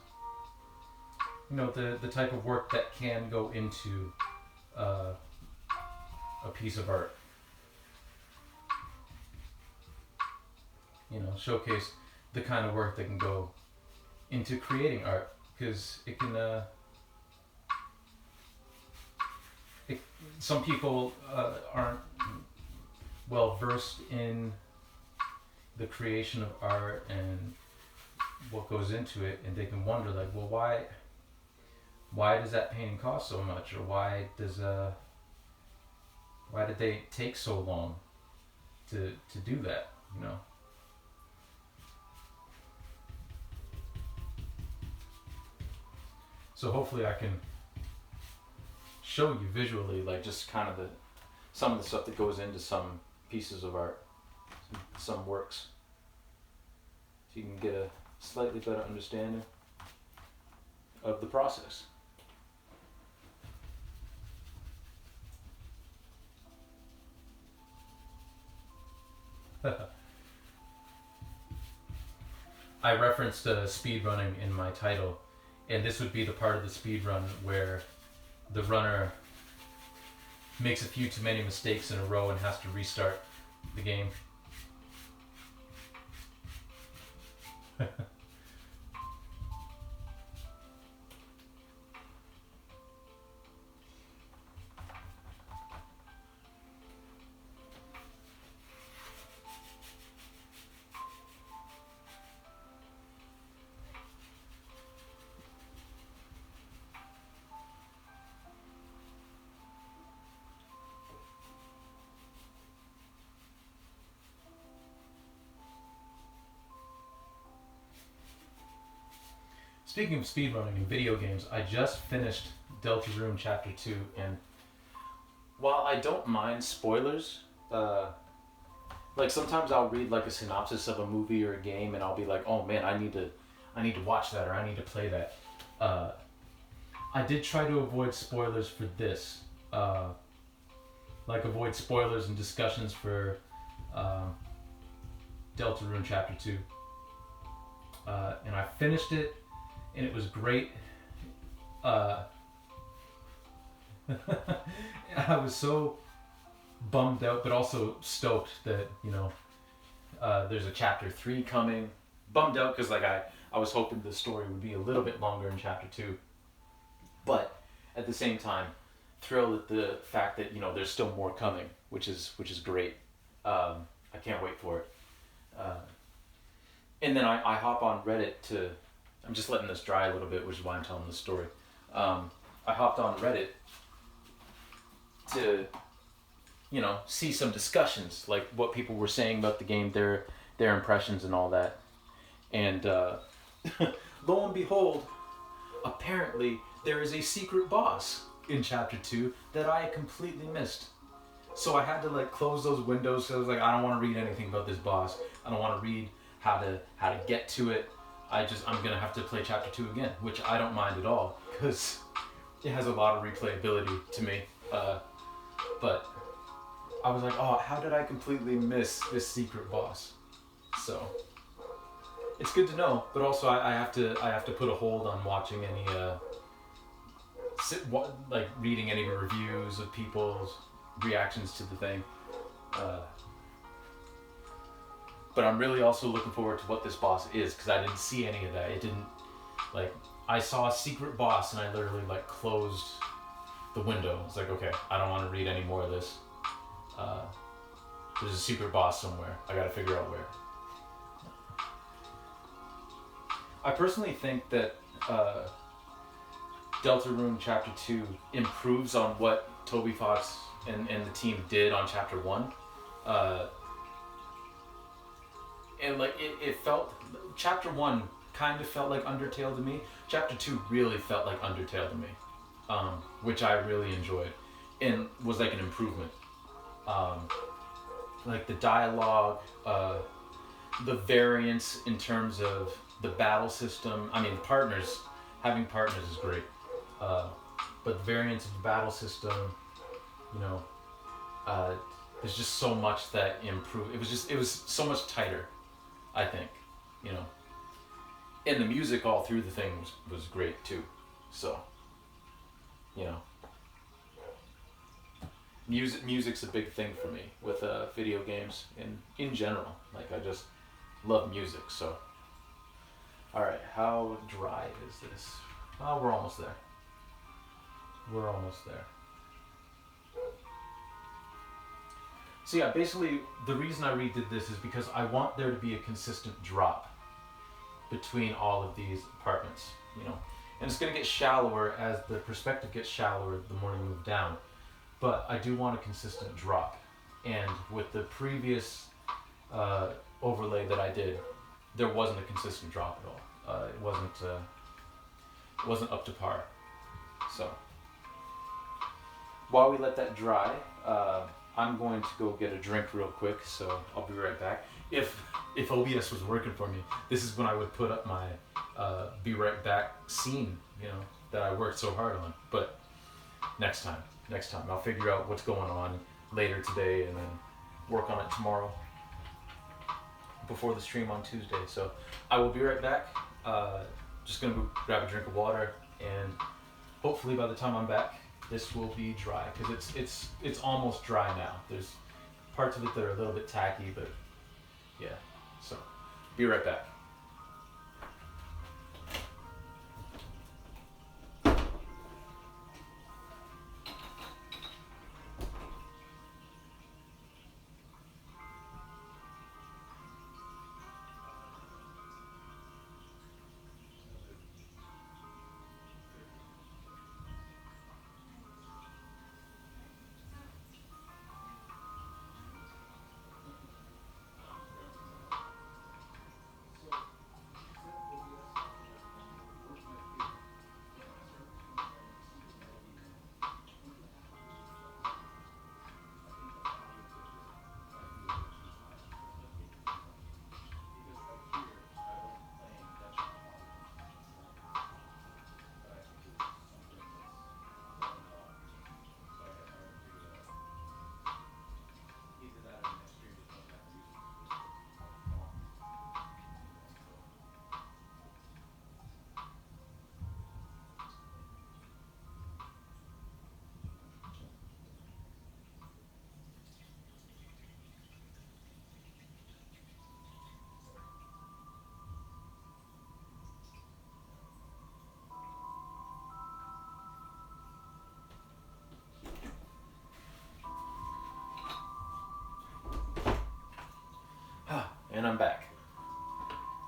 you know, the type of work that can go into a piece of art. You know, showcase the kind of work that can go into creating art, because it can some people aren't well versed in the creation of art and what goes into it, and they can wonder, like, well, why does that painting cost so much, or why did they take so long to do that, you know? So hopefully I can show you visually, like, just kind of some of the stuff that goes into some pieces of art, some works, so you can get a slightly better understanding of the process. I referenced speed running in my title, and this would be the part of the speed run where the runner makes a few too many mistakes in a row and has to restart the game. speaking of speedrunning in video games, I just finished Deltarune Chapter 2, and while I don't mind spoilers, like sometimes I'll read like a synopsis of a movie or a game, and I'll be like, oh man, I need to watch that, or I need to play that. I did try to avoid spoilers for this, like avoid spoilers and discussions for Deltarune Chapter 2. And I finished it, and it was great. I was so bummed out, but also stoked that, you know, there's a Chapter 3 coming. Bummed out because like I was hoping the story would be a little bit longer in Chapter 2. But at the same time, thrilled at the fact that, you know, there's still more coming, which is great. I can't wait for it. And then I hop on Reddit to, I'm just letting this dry a little bit, which is why I'm telling this story. I hopped on Reddit to, you know, see some discussions, like what people were saying about the game, their impressions and all that. And lo and behold, apparently there is a secret boss in Chapter 2 that I completely missed. So I had to like close those windows. So I was like, I don't want to read anything about this boss. I don't want to read how to get to it. I'm gonna have to play Chapter 2 again, which I don't mind at all because it has a lot of replayability to me. But I was like, oh, how did I completely miss this secret boss? So it's good to know, but also I have to put a hold on watching any like reading any reviews of people's reactions to the thing. But I'm really also looking forward to what this boss is, because I didn't see any of that. It didn't, like, I saw a secret boss and I literally like closed the window. It's like, okay, I don't want to read any more of this. There's a secret boss somewhere. I gotta figure out where. I personally think that Deltarune Chapter 2 improves on what Toby Fox and the team did on Chapter 1. And like it felt, Chapter 1 kind of felt like Undertale to me. Chapter 2 really felt like Undertale to me, which I really enjoyed and was like an improvement. Like the dialogue, the variance in terms of the battle system. I mean, having partners is great, but the variance of the battle system, you know, there's just so much that improved. It was so much tighter, I think, you know. And the music all through the thing was great too. So, you know, music's a big thing for me with video games and in general. Like I just love music. So, all right, how dry is this? Oh, we're almost there. We're almost there. So yeah, basically the reason I redid this is because I want there to be a consistent drop between all of these apartments, you know. And it's going to get shallower as the perspective gets shallower the more you move down. But I do want a consistent drop. And with the previous overlay that I did, there wasn't a consistent drop at all. It wasn't up to par. So while we let that dry, I'm going to go get a drink real quick, so I'll be right back. If OBS was working for me, this is when I would put up my be right back scene, you know, that I worked so hard on. But next time, I'll figure out what's going on later today and then work on it tomorrow before the stream on Tuesday. So I will be right back. Just gonna go grab a drink of water, and hopefully by the time I'm back, this will be dry, because it's almost dry now. There's parts of it that are a little bit tacky, but yeah. So be right back.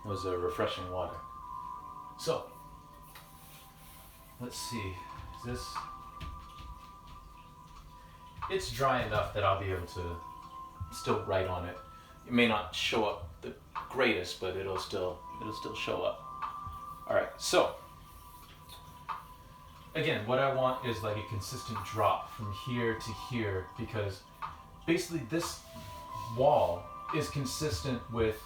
was a refreshing water. So, let's see. Is this? It's dry enough that I'll be able to still write on it. It may not show up the greatest, but it'll still show up. All right. So, again, what I want is like a consistent drop from here to here, because basically this wall is consistent with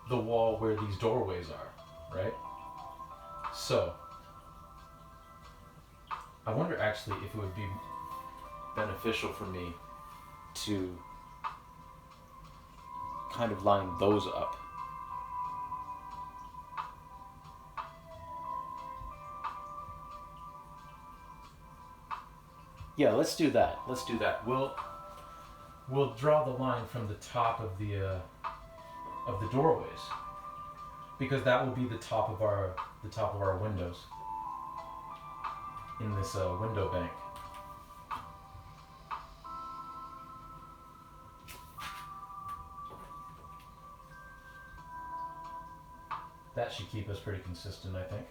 the wall where these doorways are, right? So, I wonder actually if it would be beneficial for me to kind of line those up. Yeah, let's do that. Let's do that. We'll draw the line from the top of the doorways, because that will be the top of our windows in this window bank. That should keep us pretty consistent, I think.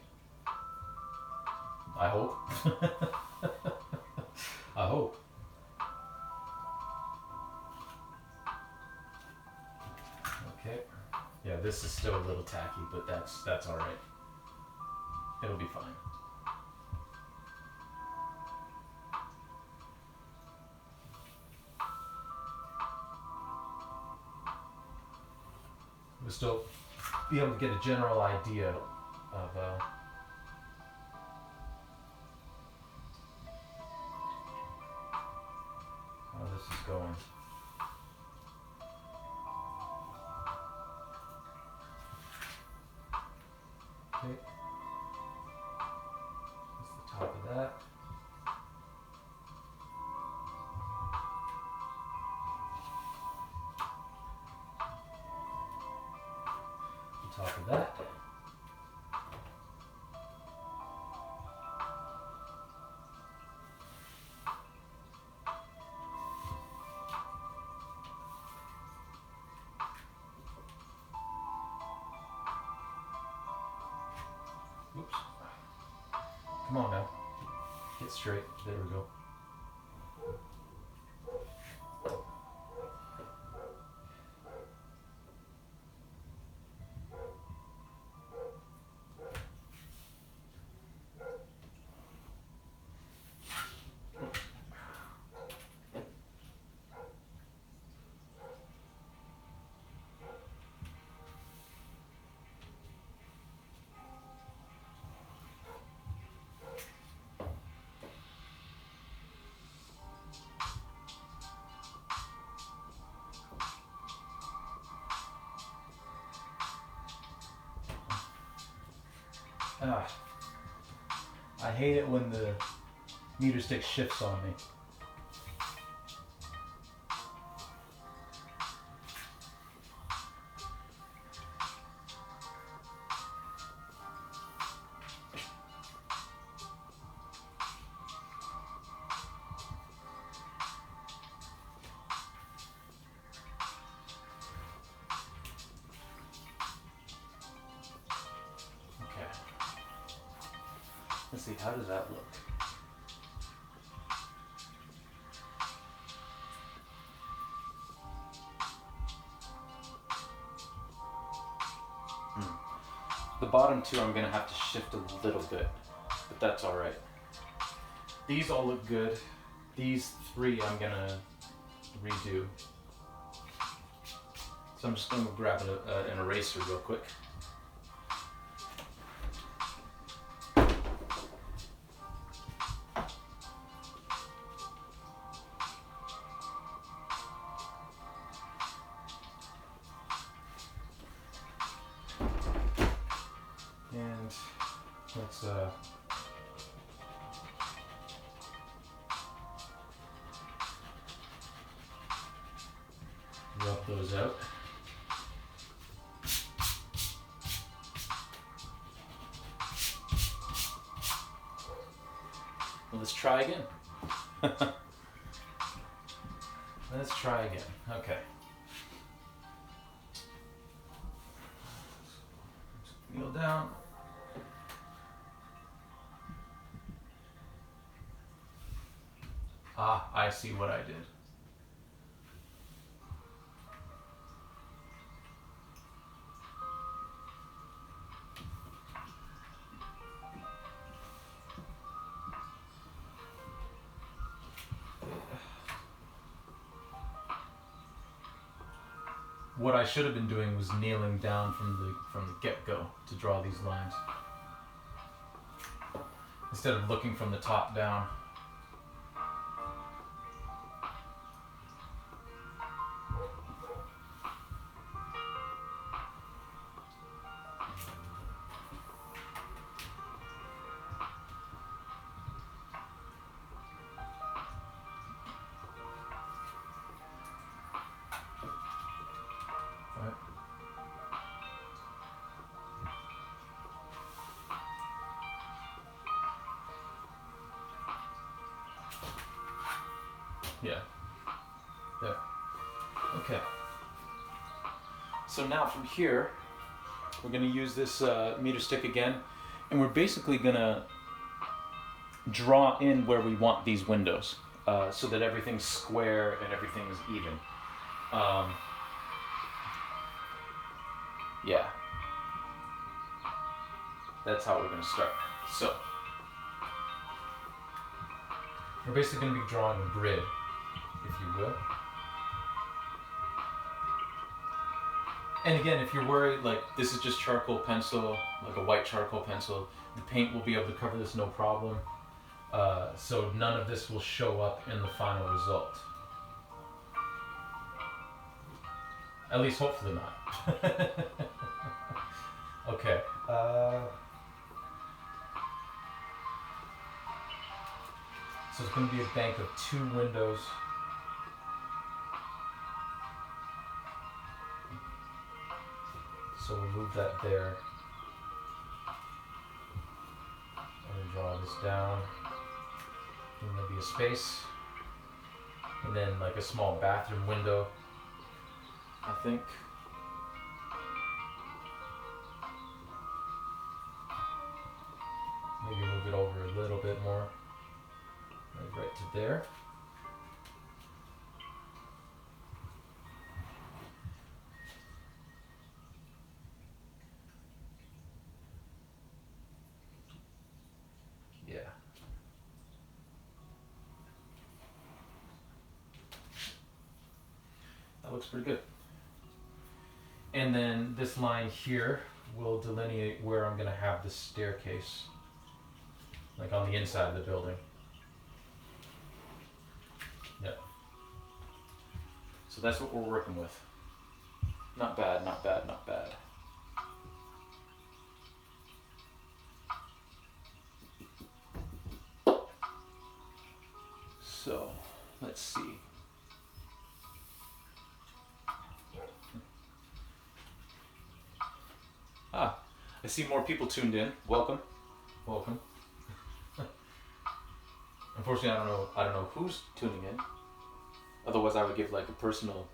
I hope. I hope. Okay. Yeah, this is still a little tacky, but that's all right. It'll be fine. We'll still be able to get a general idea of how this is going. Okay. That's the top of that. The top of that. Oops. Come on now. Get straight. There we go. I hate it when the meter stick shifts on me. Let's see, how does that look? The bottom two I'm going to have to shift a little bit, but that's all right. These all look good. These three I'm going to redo. So I'm just going to grab an eraser real quick. And let's rub those out. Well, let's try again. Let's try again. Okay. Settle down. Ah, I see what I did. What I should have been doing was kneeling down from the get-go to draw these lines, instead of looking from the top down. Right. Yeah. There. Okay. So now from here, we're going to use this meter stick again, and we're basically going to draw in where we want these windows, so that everything's square and everything's even. Yeah. That's how we're going to start. So, we're basically going to be drawing a grid, if you will. And again, if you're worried, like, this is just charcoal pencil, like a white charcoal pencil, the paint will be able to cover this no problem. So none of this will show up in the final result. At least hopefully not. Okay. So it's going to be a bank of 2 windows. So we'll move that there. And draw this down. And there'll be a space. And then like a small bathroom window, I think. Maybe move it over a little bit more. Right to there. Yeah. That looks pretty good. And then this line here will delineate where I'm going to have the staircase, like on the inside of the building. Yep. So that's what we're working with. Not bad, not bad, not bad. So, let's see. Ah, I see more people tuned in. Welcome. Welcome. Unfortunately, I don't know who's tuning in. Otherwise, I would give like a personal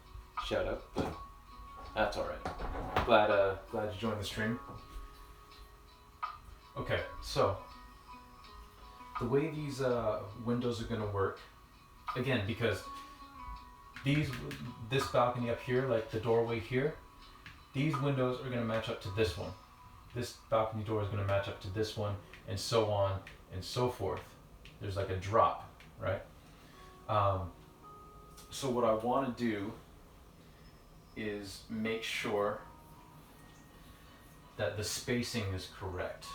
shout out, but that's all right. Glad you joined the stream. Okay, so the way these windows are gonna work, again, because this balcony up here, like the doorway here, these windows are gonna match up to this one. This balcony door is gonna match up to this one, and so on and so forth. There's like a drop, right? So what I want to do is make sure that the spacing is correct.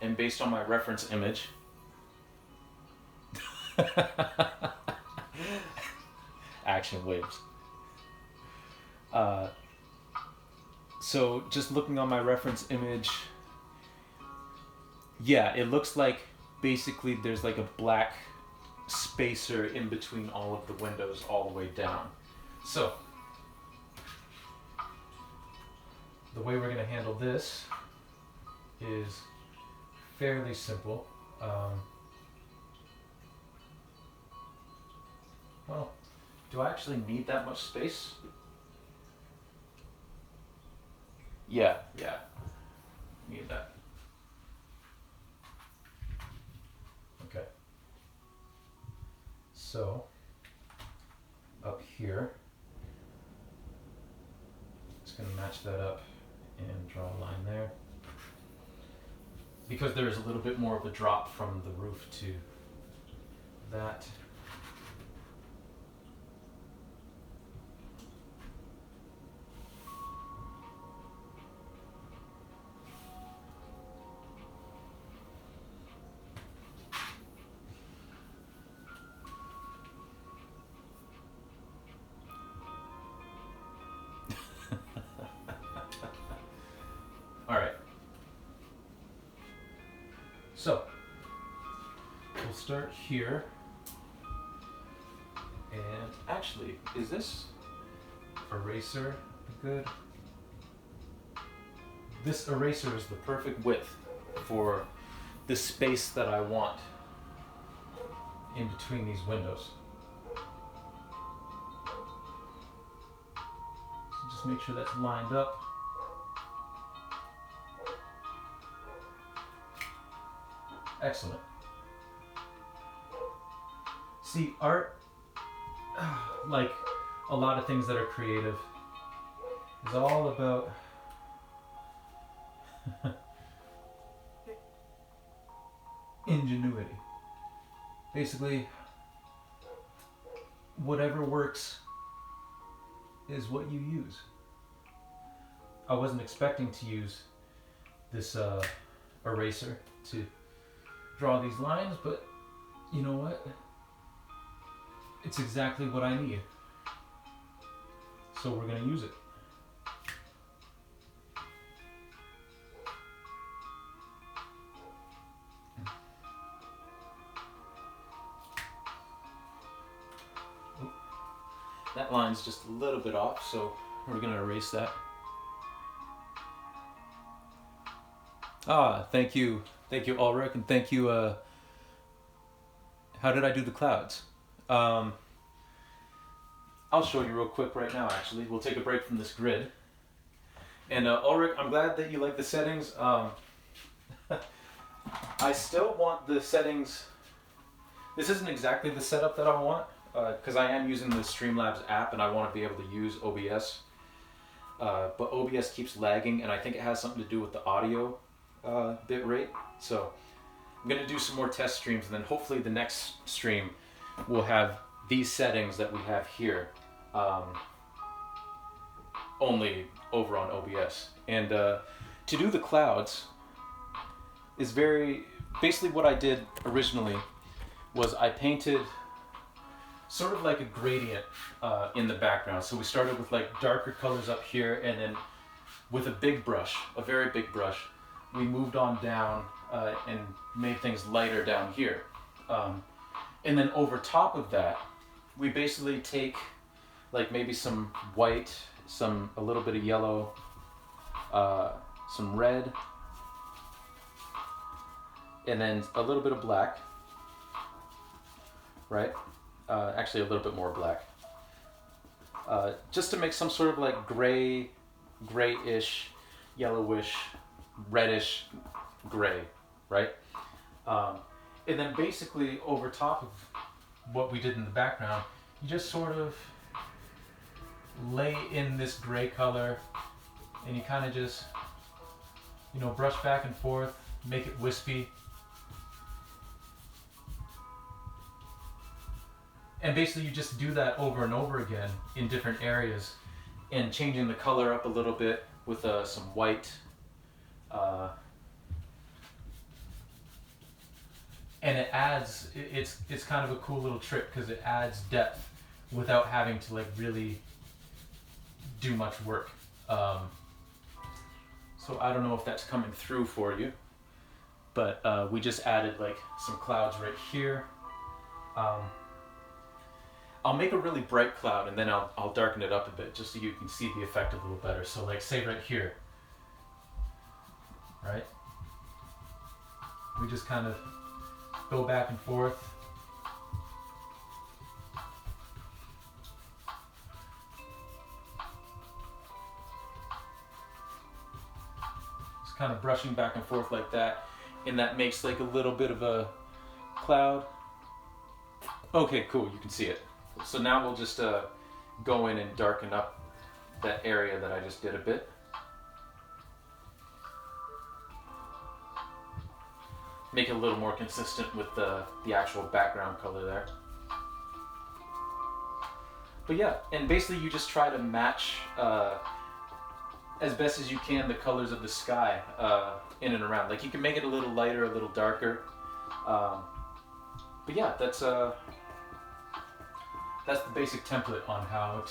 And based on my reference image, action waves. So just looking on my reference image, yeah, it looks like basically there's like a black spacer in between all of the windows all the way down. So the way we're going to handle this is fairly simple. Well, do I actually need that much space? Yeah. Need Just gonna match that up and draw a line there. Because there is a little bit more of a drop from the roof to that. All right. So we'll start here. And actually, is this eraser good? This eraser is the perfect width for the space that I want in between these windows. So just make sure that's lined up. Excellent. See, art, like a lot of things that are creative, is all about ingenuity. Basically, whatever works is what you use. I wasn't expecting to use this eraser to draw these lines, but you know what? It's exactly what I need. So we're going to use it. That line's just a little bit off, so we're going to erase that. Ah, thank you. Thank you, Ulrich, and thank you, how did I do the clouds? I'll show you real quick right now, actually. We'll take a break from this grid. And Ulrich, I'm glad that you like the settings. I still want the settings. This isn't exactly the setup that I want, because I am using the Streamlabs app and I want to be able to use OBS. But OBS keeps lagging, and I think it has something to do with the audio bit rate. So I'm going to do some more test streams, and then hopefully the next stream will have these settings that we have here only over on OBS. And to do the clouds is basically what I did originally was I painted sort of like a gradient in the background. So we started with like darker colors up here, and then with a big brush, a very big brush, we moved on down and made things lighter down here. And then over top of that, we basically take like maybe some white, a little bit of yellow, some red, and then a little bit of black, right? Actually a little bit more black. Just to make some sort of like grayish, yellowish, reddish gray, right? And then basically over top of what we did in the background, you just sort of lay in this gray color, and you kind of just, you know, brush back and forth, make it wispy. And basically you just do that over and over again in different areas, and changing the color up a little bit with some white. And it adds, it's kind of a cool little trick because it adds depth without having to like really do much work. So I don't know if that's coming through for you, but we just added like some clouds right here. I'll make a really bright cloud, and then I'll darken it up a bit just so you can see the effect a little better. So like say right here, right? We just kind of go back and forth. Just kind of brushing back and forth like that, and that makes like a little bit of a cloud. Okay, cool, you can see it. So now we'll just go in and darken up that area that I just did a bit. Make it a little more consistent with the actual background color there. But yeah, and basically you just try to match as best as you can the colors of the sky in and around. Like you can make it a little lighter, a little darker. But yeah, that's the basic template on how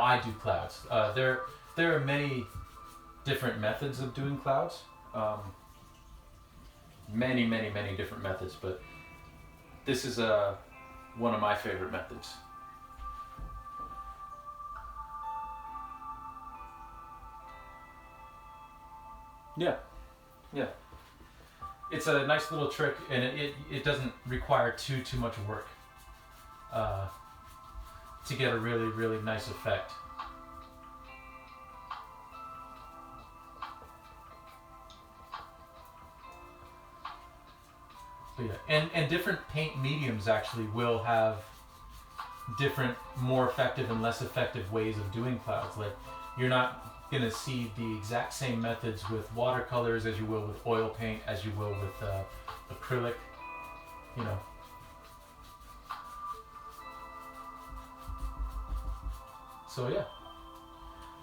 I do clouds. There are many different methods of doing clouds. Many different methods, but this is one of my favorite methods. Yeah. It's a nice little trick, and it doesn't require too much work to get a really nice effect. But yeah, and different paint mediums actually will have different, more effective and less effective ways of doing clouds. Like you're not going to see the exact same methods with watercolors as you will with oil paint, as you will with acrylic, you know. So yeah,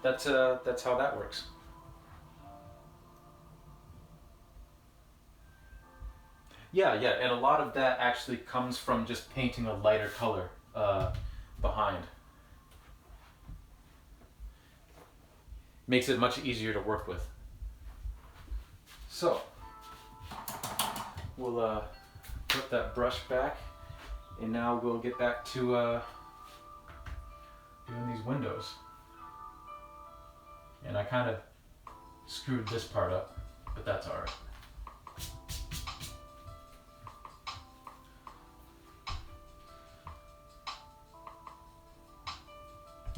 that's how that works. Yeah, and a lot of that actually comes from just painting a lighter color behind. Makes it much easier to work with. So, we'll put that brush back, and now we'll get back to doing these windows. And I kind of screwed this part up, but that's alright.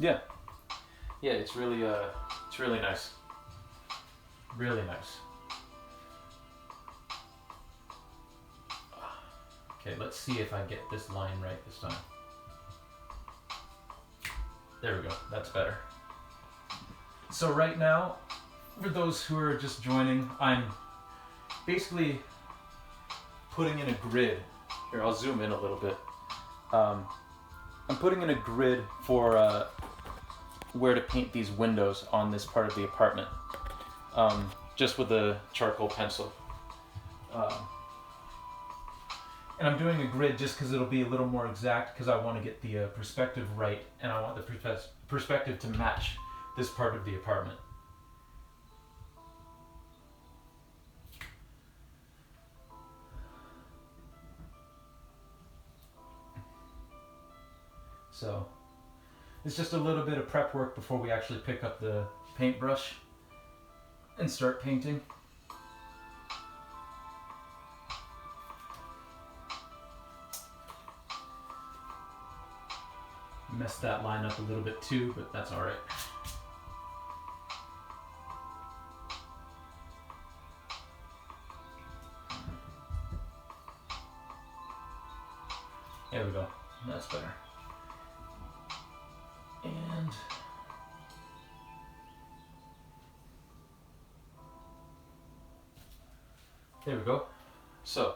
Yeah, it's really nice. Really nice. Okay, let's see if I get this line right this time. There we go, that's better. So right now, for those who are just joining, I'm basically putting in a grid. Here, I'll zoom in a little bit. I'm putting in a grid for where to paint these windows on this part of the apartment, just with a charcoal pencil. And I'm doing a grid just because it'll be a little more exact, because I want to get the perspective right, and I want the perspective to match this part of the apartment. So it's just a little bit of prep work before we actually pick up the paintbrush and start painting. Messed that line up a little bit too, but that's all right. There we go. That's better. And there we go. So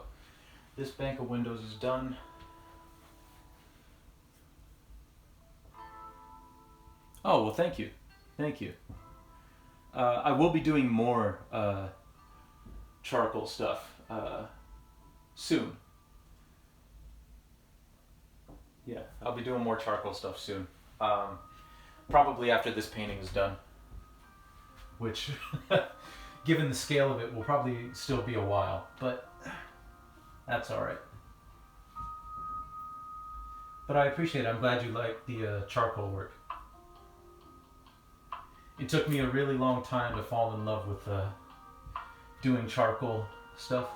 this bank of windows is done. Oh, well, thank you. I will be doing more charcoal stuff soon. Yeah, I'll be doing more charcoal stuff soon. Probably after this painting is done. Which, given the scale of it, will probably still be a while, but that's alright. But I appreciate it. I'm glad you like the charcoal work. It took me a really long time to fall in love with doing charcoal stuff.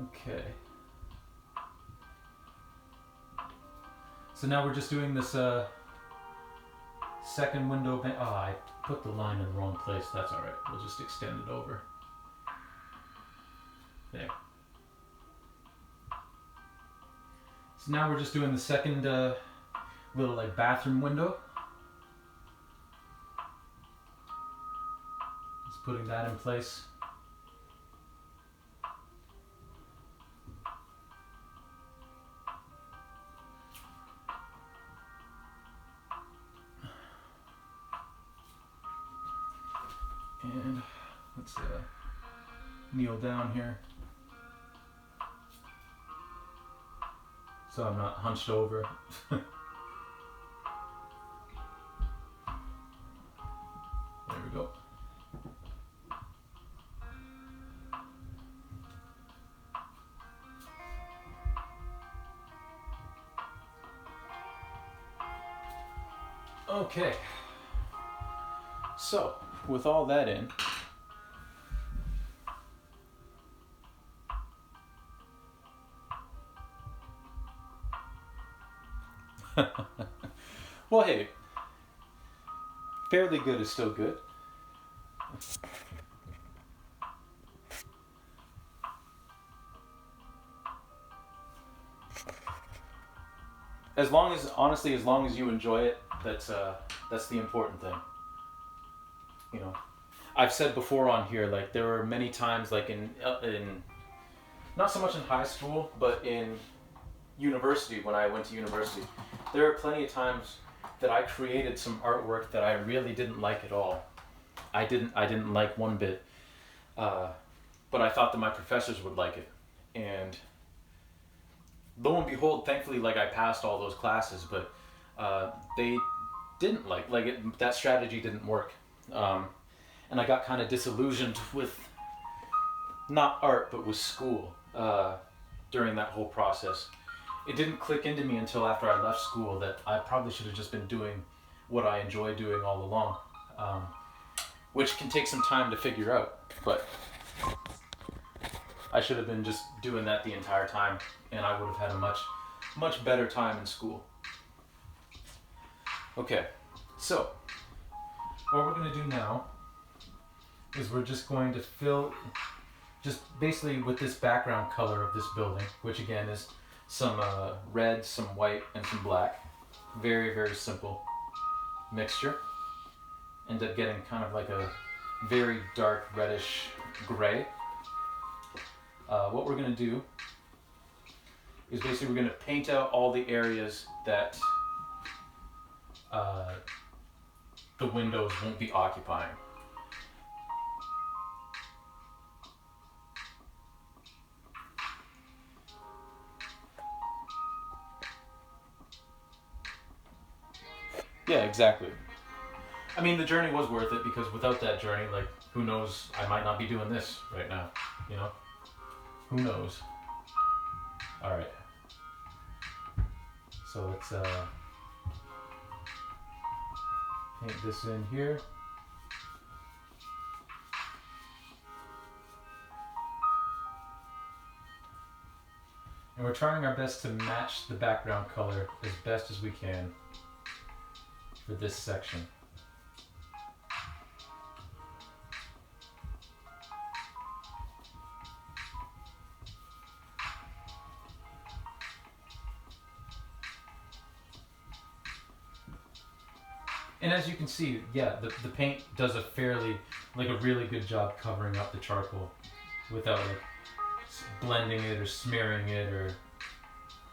Okay. So now we're just doing this second window. Oh, I put the line in the wrong place. That's all right. We'll just extend it over. There. So now we're just doing the second little like bathroom window. Just putting that in place. And let's kneel down here so I'm not hunched over. There we go. Okay, so with all that in, well, hey, fairly good is still good. As long as, honestly, as long as you enjoy it, that's the important thing. You know, I've said before on here, like there were many times, like in not so much in high school, but in university, when I went to university, there are plenty of times that I created some artwork that I really didn't like at all. I didn't like one bit, but I thought that my professors would like it, and lo and behold, thankfully, like I passed all those classes, but they didn't like it. That strategy didn't work, and I got kind of disillusioned with not art, but with school during that whole process. It didn't click into me until after I left school that I probably should have just been doing what I enjoy doing all along, which can take some time to figure out, but I should have been just doing that the entire time, and I would have had a much better time in school. Okay, so what we're going to do now is we're just going to fill, just basically with this background color of this building, which again is some red, some white, and some black. Very, very simple mixture. End up getting kind of like a very dark reddish gray. What we're going to do is basically we're going to paint out all the areas that the windows won't be occupying. Yeah, exactly. I mean, the journey was worth it because without that journey, like, who knows, I might not be doing this right now, you know? Who knows? Alright. So let's paint this in here. And we're trying our best to match the background color as best as we can for this section. And as you can see, yeah, the paint does a really good job covering up the charcoal without like blending it or smearing it or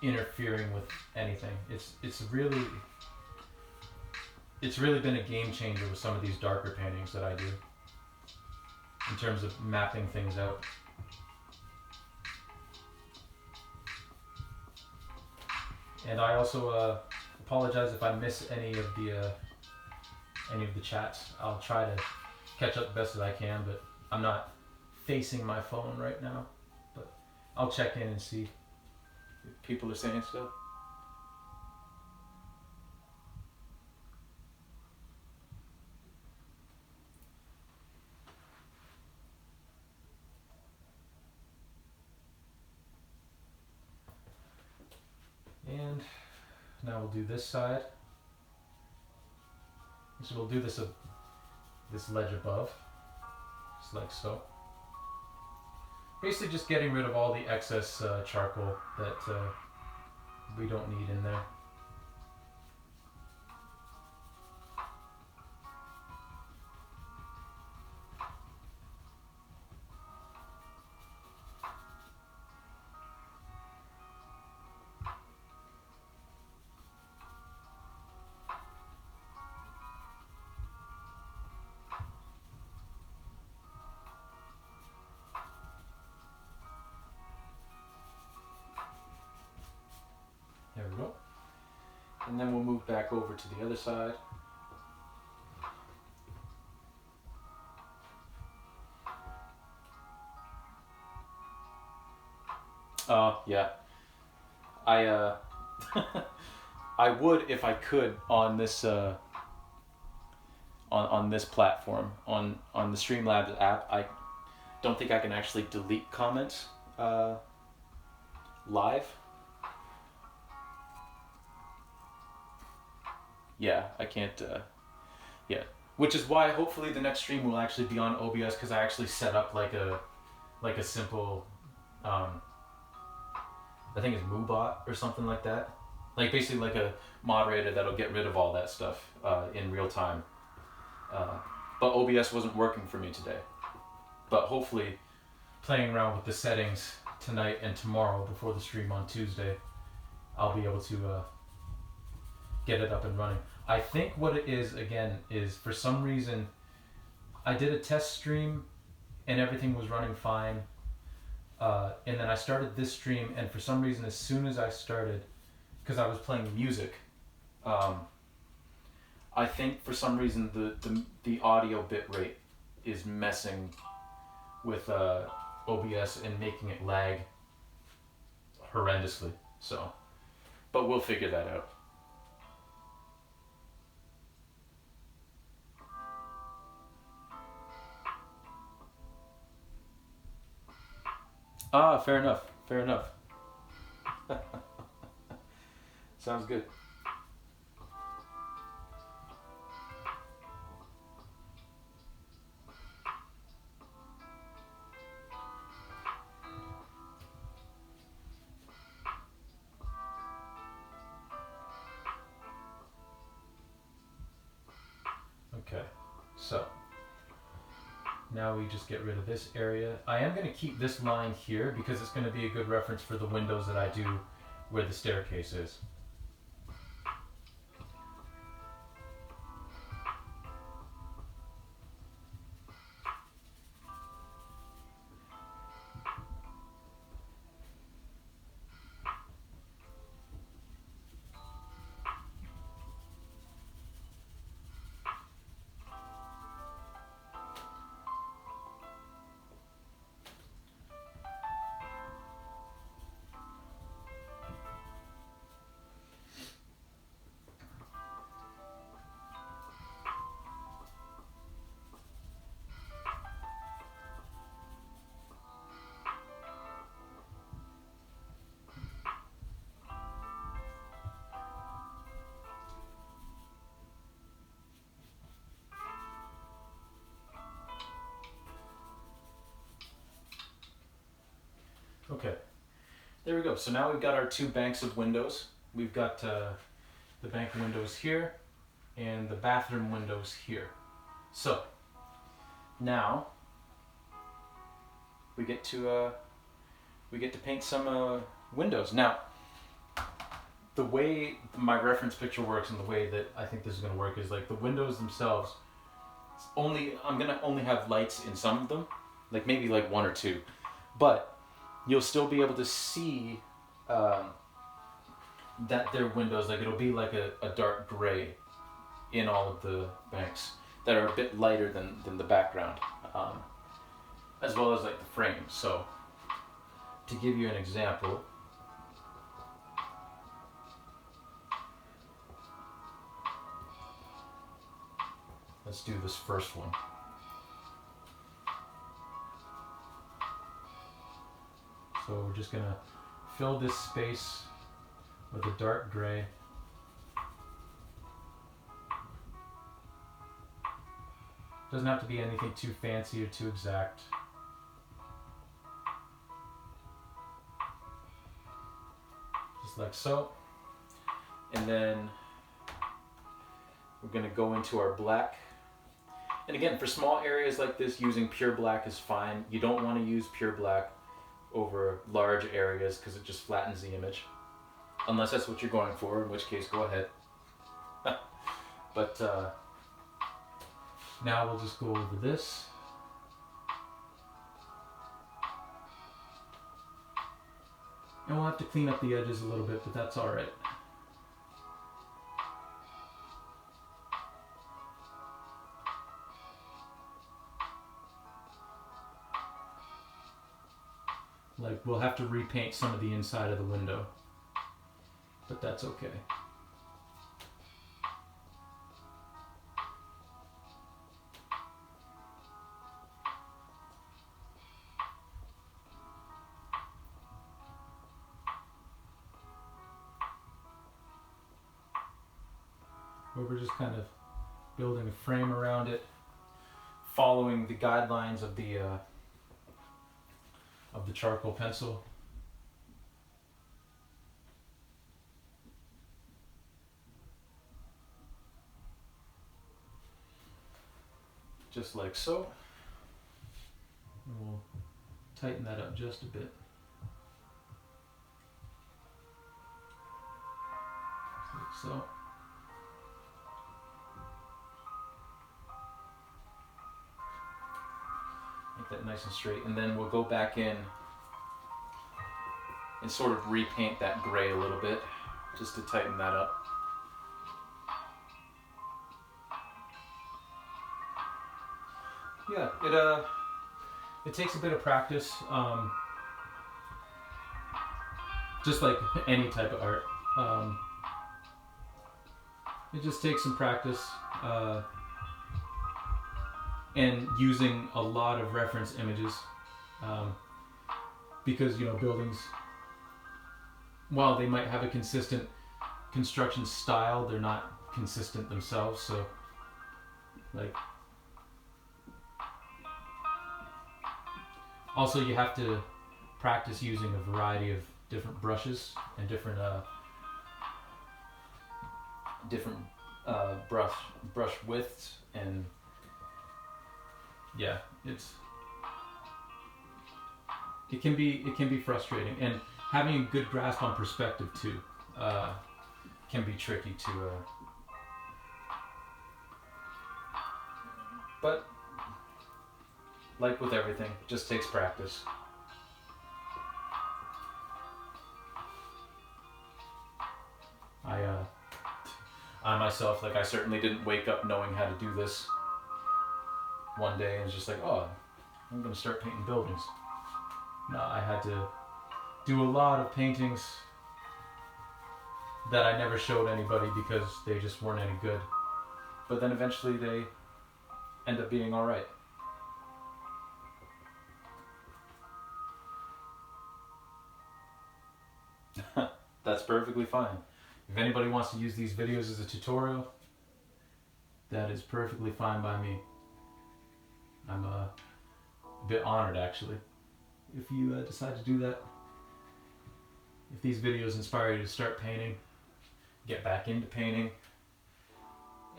interfering with anything. It's really been a game changer with some of these darker paintings that I do in terms of mapping things out. And I also apologize if I miss any of the chats. I'll try to catch up the best as I can, but I'm not facing my phone right now. But I'll check in and see if people are saying stuff. And now we'll do this side. So we'll do this ledge above, just like so. Basically just getting rid of all the excess charcoal that we don't need in there. There we go. And then we'll move back over to the other side. Yeah. I I would if I could on this on this platform on the Streamlabs app. I don't think I can actually delete comments live. Yeah, I can't. Yeah, which is why hopefully the next stream will actually be on OBS, because I actually set up like a simple, I think it's MooBot or something like that. Like basically like a moderator that'll get rid of all that stuff in real time. But OBS wasn't working for me today. But hopefully, playing around with the settings tonight and tomorrow before the stream on Tuesday, I'll be able to get it up and running. I think what it is, again, is for some reason, I did a test stream and everything was running fine. And then I started this stream, and for some reason, as soon as I started, because I was playing music, I think for some reason the audio bit rate is messing with OBS and making it lag horrendously. So, but we'll figure that out. Ah, fair enough. Fair enough. Sounds good. Okay, so now we just get rid of this area. I am going to keep this line here because it's going to be a good reference for the windows that I do where the staircase is. Okay, there we go. So now we've got our two banks of windows. We've got the bank windows here and the bathroom windows here. So now we get to paint some windows. Now, the way my reference picture works and the way that I think this is going to work is like the windows themselves. I'm gonna only have lights in some of them, like maybe like one or two, but you'll still be able to see that they're windows. Like it'll be like a dark gray in all of the banks that are a bit lighter than the background, as well as like the frame. So to give you an example, let's do this first one. So we're just gonna fill this space with a dark gray. Doesn't have to be anything too fancy or too exact. Just like so. And then we're gonna go into our black. And again, for small areas like this, using pure black is fine. You don't want to use pure black over large areas because it just flattens the image. Unless that's what you're going for, in which case go ahead. But now we'll just go over this. And we'll have to clean up the edges a little bit, but that's all right. Like, we'll have to repaint some of the inside of the window, but that's okay. Where we're just kind of building a frame around it, following the guidelines of the charcoal pencil. Just like so. And we'll tighten that up just a bit. Like so. Make that nice and straight, and then we'll go back in and sort of repaint that gray a little bit, just to tighten that up. Yeah, it takes a bit of practice, just like any type of art. It just takes some practice. And using a lot of reference images, because, you know, buildings, while they might have a consistent construction style, they're not consistent themselves. So, like, also you have to practice using a variety of different brushes and different brush widths, and yeah, it can be frustrating, and having a good grasp on perspective too can be tricky to but like with everything, it just takes practice. I myself, like, I certainly didn't wake up knowing how to do this one day and was just like, oh, I'm gonna start painting buildings. No, I had to do a lot of paintings that I never showed anybody because they just weren't any good. But then eventually they end up being all right. That's perfectly fine. If anybody wants to use these videos as a tutorial, that is perfectly fine by me. I'm a bit honored, actually, if you decide to do that. If these videos inspire you to start painting, get back into painting,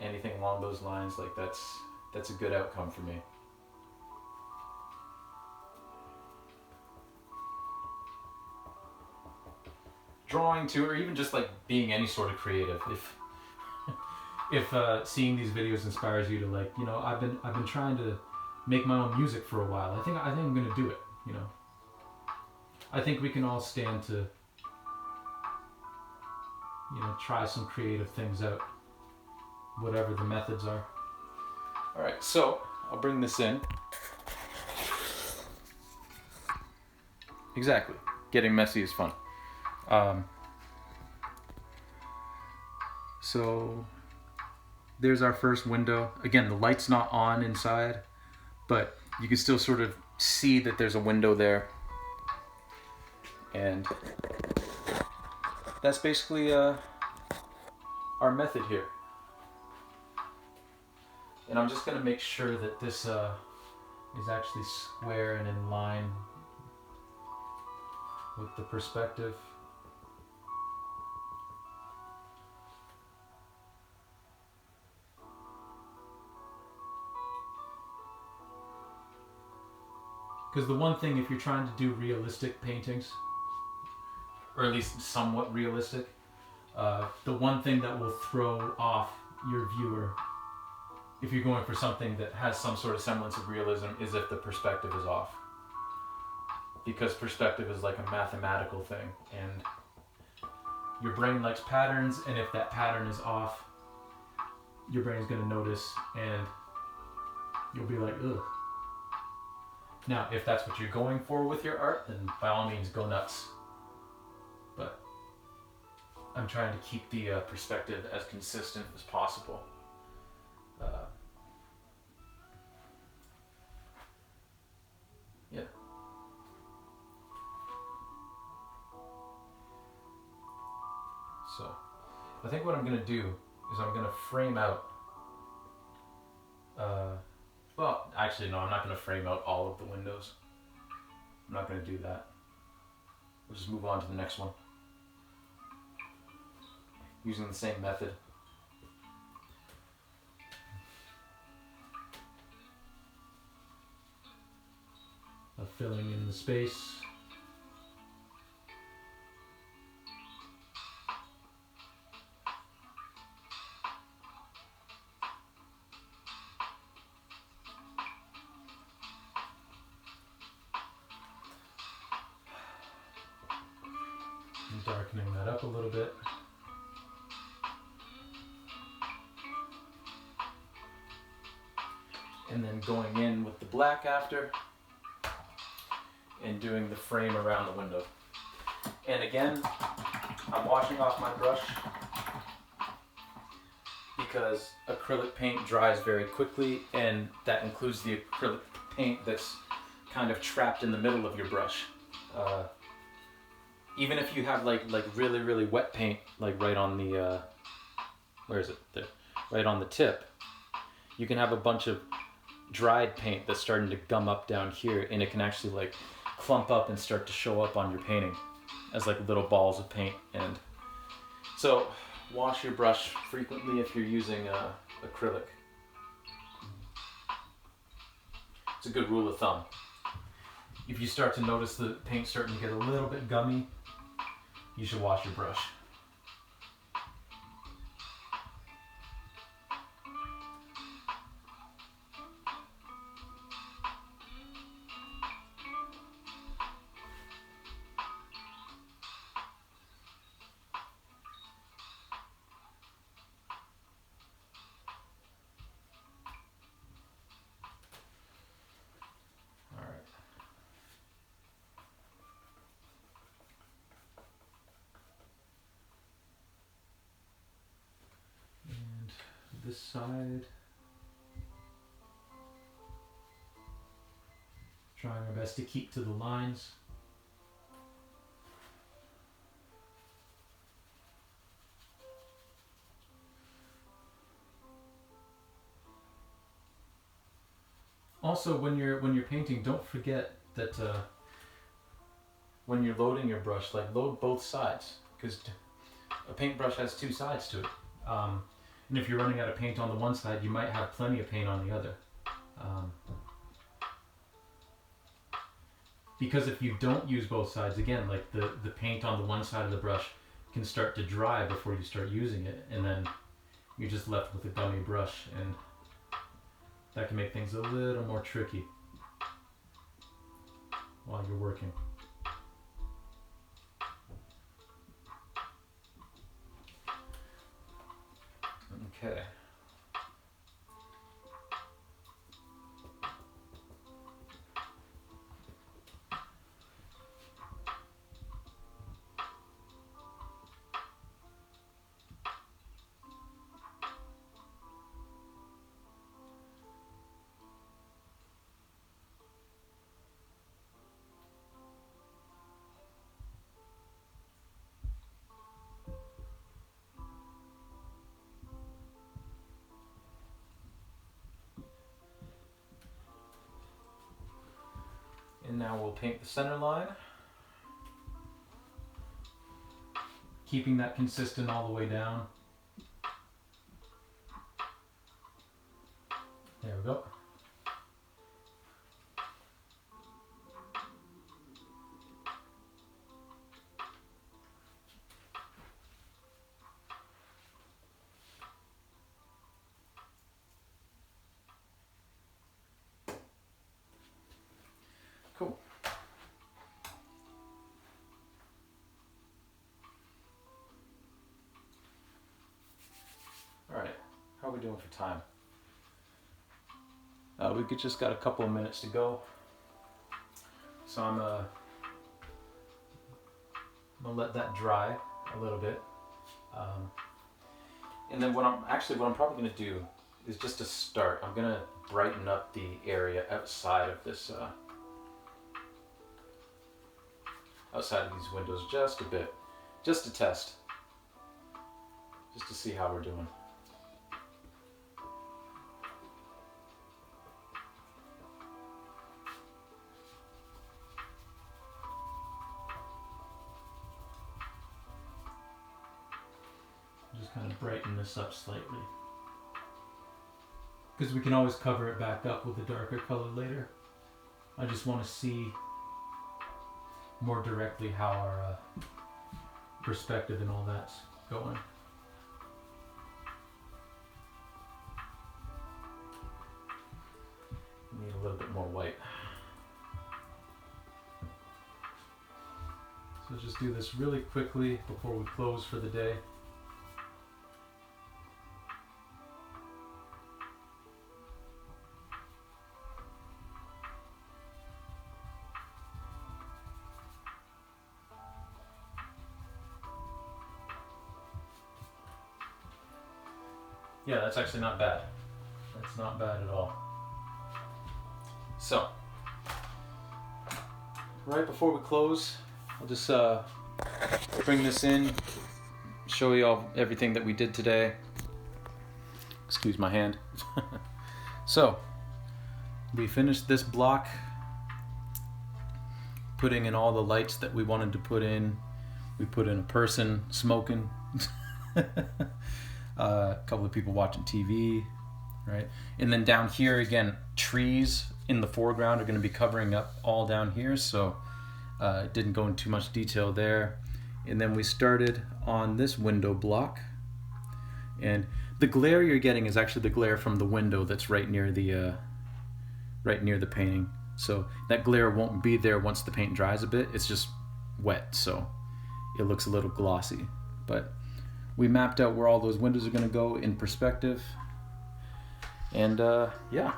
anything along those lines, like that's a good outcome for me. Drawing too, or even just like being any sort of creative. If seeing these videos inspires you to, like, you know, I've been trying to make my own music for a while. I think I'm gonna do it. You know, I think we can all stand to, you know, try some creative things out, whatever the methods are. All right, so I'll bring this in. Exactly, getting messy is fun. So there's our first window. Again, the light's not on inside, but you can still sort of see that there's a window there. And that's basically our method here. And I'm just gonna make sure that this is actually square and in line with the perspective. Because the one thing, if you're trying to do realistic paintings, or at least somewhat realistic, the one thing that will throw off your viewer, if you're going for something that has some sort of semblance of realism, is if the perspective is off. Because perspective is like a mathematical thing, and your brain likes patterns, and if that pattern is off, your brain's going to notice, and you'll be like, ugh. Now, if that's what you're going for with your art, then by all means, go nuts. But I'm trying to keep the perspective as consistent as possible. Yeah. So, I think what I'm going to do is I'm going to frame out well, actually, no, I'm not going to frame out all of the windows. I'm not going to do that. We'll just move on to the next one. Using the same method. Of filling in the space. Darkening that up a little bit. And then going in with the black after and doing the frame around the window. And again, I'm washing off my brush because acrylic paint dries very quickly, and that includes the acrylic paint that's kind of trapped in the middle of your brush. Even if you have like really wet paint, like right on the where is it? There, right on the tip, you can have a bunch of dried paint that's starting to gum up down here, and it can actually like clump up and start to show up on your painting as like little balls of paint. And so wash your brush frequently if you're using acrylic. It's a good rule of thumb. If you start to notice the paint starting to get a little bit gummy, you should wash your brush. This side, trying our best to keep to the lines. Also, when you're painting, don't forget that when you're loading your brush, like load both sides, because a paintbrush has two sides to it. And if you're running out of paint on the one side, you might have plenty of paint on the other. Because if you don't use both sides, again, like the paint on the one side of the brush can start to dry before you start using it, and then you're just left with a gummy brush, and that can make things a little more tricky while you're working. Okay. And now we'll paint the center line, keeping that consistent all the way down. There we go. are we doing for time? We just got a couple of minutes to go. So I'm gonna let that dry a little bit. And then what I'm probably gonna do is just to start, I'm gonna brighten up the area outside of this, outside of these windows just a bit, just to test, just to see how we're doing. Just kind of brighten this up slightly, because we can always cover it back up with a darker color later. I just want to see more directly how our perspective and all that's going. Need a little bit more white. So just do this really quickly before we close for the day. Yeah, that's actually not bad. That's not bad at all. So, right before we close, I'll just bring this in, show you all everything that we did today. Excuse my hand. So, we finished this block, putting in all the lights that we wanted to put in. We put in a person smoking. A couple of people watching TV, right? And then down here again, trees in the foreground are going to be covering up all down here, so didn't go into too much detail there. And then we started on this window block, and the glare you're getting is actually the glare from the window that's right near the painting. So that glare won't be there once the paint dries a bit. It's just wet, so it looks a little glossy, but we mapped out where all those windows are going to go in perspective, and yeah,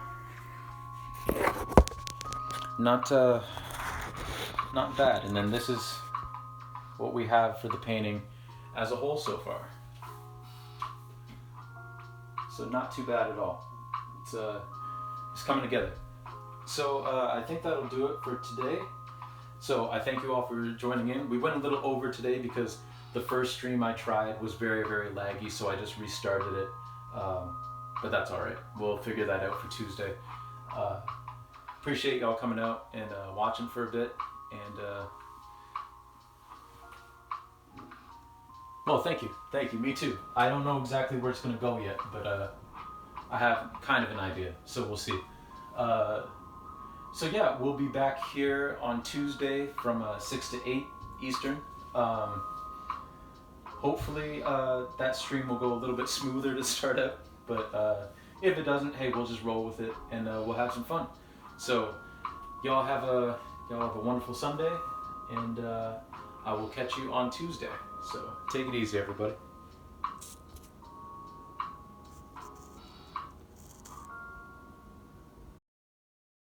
not bad. And then this is what we have for the painting as a whole so far. So not too bad at all. It's coming together. So I think that'll do it for today. So I thank you all for joining in. We went a little over today because the first stream I tried was very, very laggy, so I just restarted it. But that's all right. We'll figure that out for Tuesday. Appreciate y'all coming out and watching for a bit. And well, thank you. Thank you. Me too. I don't know exactly where it's going to go yet, but I have kind of an idea, so we'll see. So yeah, we'll be back here on Tuesday from 6 to 8 Eastern. Hopefully that stream will go a little bit smoother to start out, but if it doesn't, hey, we'll just roll with it, and we'll have some fun. So y'all have a wonderful Sunday, and I will catch you on Tuesday. So take it easy, everybody.